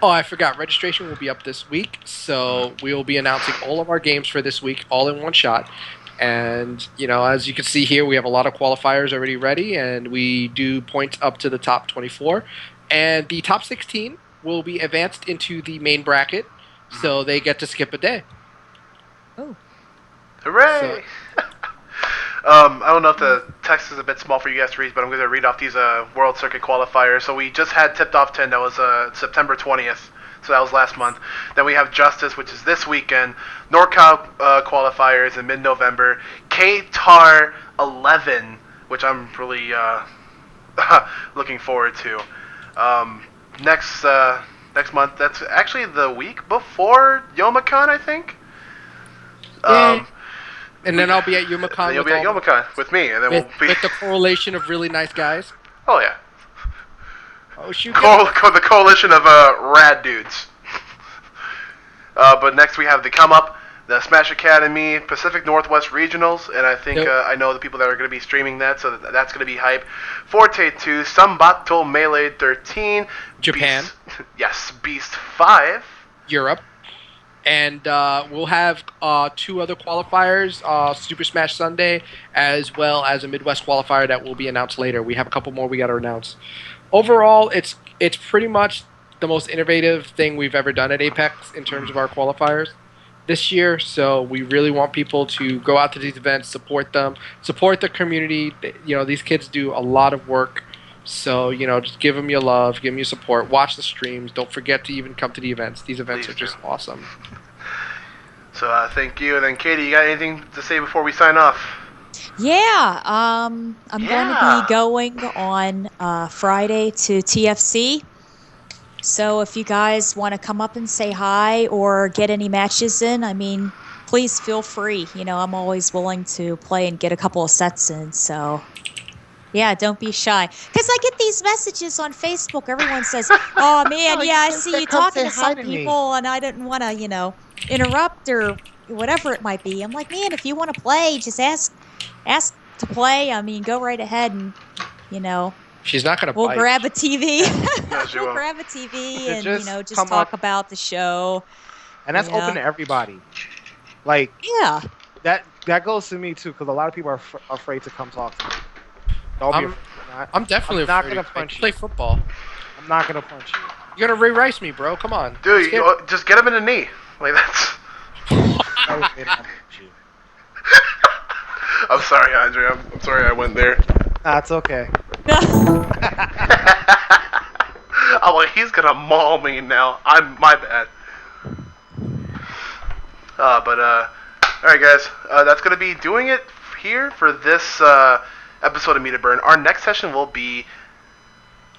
Oh, I forgot. Registration will be up this week, so we will be announcing all of our games for this week, all in one shot. And, as you can see here, we have a lot of qualifiers already ready, and we do points up to the top 24. And the top 16 will be advanced into the main bracket, so they get to skip a day. Oh. Hooray! I don't know if the text is a bit small for you guys to read, but I'm going to read off these World Circuit qualifiers. So we just had Tipped Off 10, that was September 20th, so that was last month. Then we have Justice, which is this weekend. NorCal qualifiers in mid-November. KTAR 11, which I'm really looking forward to. Next month, that's actually the week before Youmacon, I think. And then I'll be at Youmacon. You'll be at Youmacon with me, and then we'll be with the correlation of really nice guys. Oh yeah. Oh shoot! The coalition of rad dudes. But next we have the Come Up, the Smash Academy, Pacific Northwest Regionals, and I think I know the people that are going to be streaming that, so that's going to be hype. Forte 2, Sambato Melee 13, Japan. Beast 5, Europe. And we'll have 2 other qualifiers, Super Smash Sunday, as well as a Midwest qualifier that will be announced later. We have a couple more we got to announce. Overall, it's pretty much the most innovative thing we've ever done at Apex in terms of our qualifiers this year. So we really want people to go out to these events, support them, support the community. These kids do a lot of work. So, just give them your love, give them your support, watch the streams. Don't forget to even come to the events. These events are just awesome. So, thank you. And then, Katie, you got anything to say before we sign off? Yeah, I'm going to be going on Friday to TFC. So if you guys want to come up and say hi or get any matches in, please feel free. I'm always willing to play and get a couple of sets in, so... Yeah, don't be shy. Because I get these messages on Facebook. Everyone says, oh, man, I see you talking to some people, and I didn't want to, interrupt or whatever it might be. I'm like, man, if you want to play, just ask to play. Go right ahead and, She's not going to We'll grab a TV. We'll grab a TV and, just come talk up. about the show. And that's open to everybody. Like, yeah. That goes to me, too, because a lot of people are afraid to come talk to me. I'm definitely not afraid gonna punch play football. I'm not gonna punch you. You're gonna Ray Rice me, bro. Come on, dude. Just get him in the knee. Like that's. I'm sorry, Andre. I'm sorry I went there. That's okay. Oh, well, he's gonna maul me now. My bad. All right, guys. That's gonna be doing it here for this episode of Meet and Burn. Our next session will be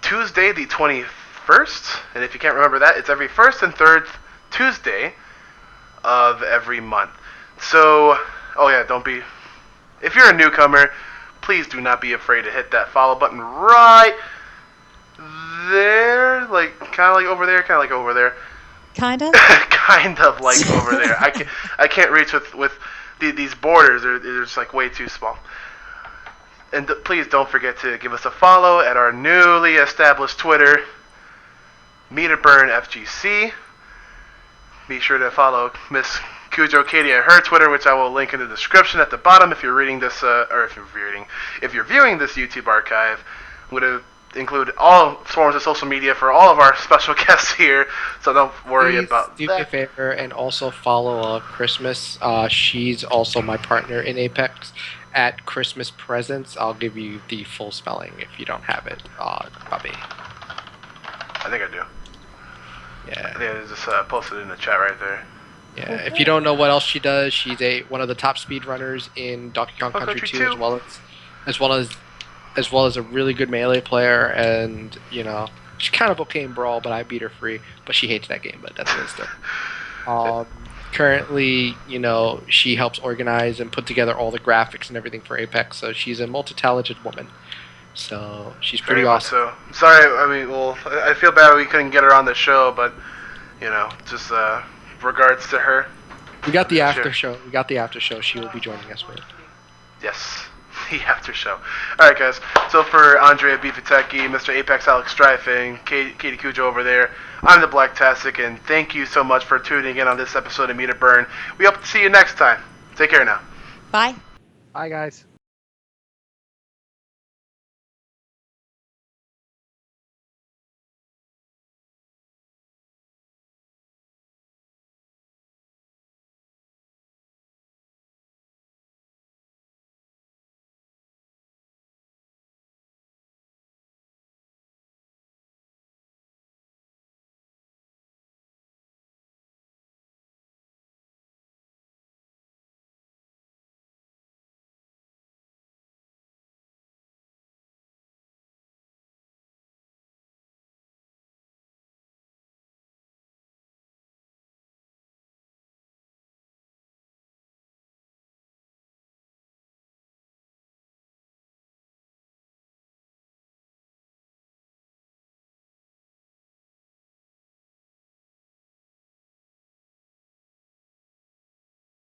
Tuesday the 21st, and if you can't remember that, it's every first and third Tuesday of every month. So, if you're a newcomer, please do not be afraid to hit that follow button right there, kind of like over there. Kind of? Kind of like over there. I can't reach with these borders. They're just way too small. And please don't forget to give us a follow at our newly established Twitter, Meet and Burn FGC. Be sure to follow Miss Cujo Katie at her Twitter, which I will link in the description at the bottom if you're reading this, or if you're viewing this YouTube archive. I'm going to include all forms of social media for all of our special guests here, so don't worry Please about do me a that. favor and also follow Christmas. She's also my partner in Apex. At Christmas Presents, I'll give you the full spelling if you don't have it. Bobby. I think I do. Yeah. I think I just posted it in the chat right there. Yeah. If you don't know what else she does, she's one of the top speedrunners in Donkey Kong Country 2, 2. as well as a really good melee player, and she's kind of okay in Brawl, but I beat her free. But she hates that game, but that's another story. Currently, she helps organize and put together all the graphics and everything for Apex. So she's a multi-talented woman. So she's pretty Very much awesome. so. Sorry, I mean, well, I feel bad we couldn't get her on the show, but just regards to her. We got the Sure. after show. We got the after show. She will be joining us with. Yes, the after show. All right, guys. So for Andrea Bifuteki, Mr. Apex Alex Strife, and Katie Cujo over there, I'm the Blacktastic, and thank you so much for tuning in on this episode of Meet or Burn. We hope to see you next time. Take care now. Bye. Bye, guys.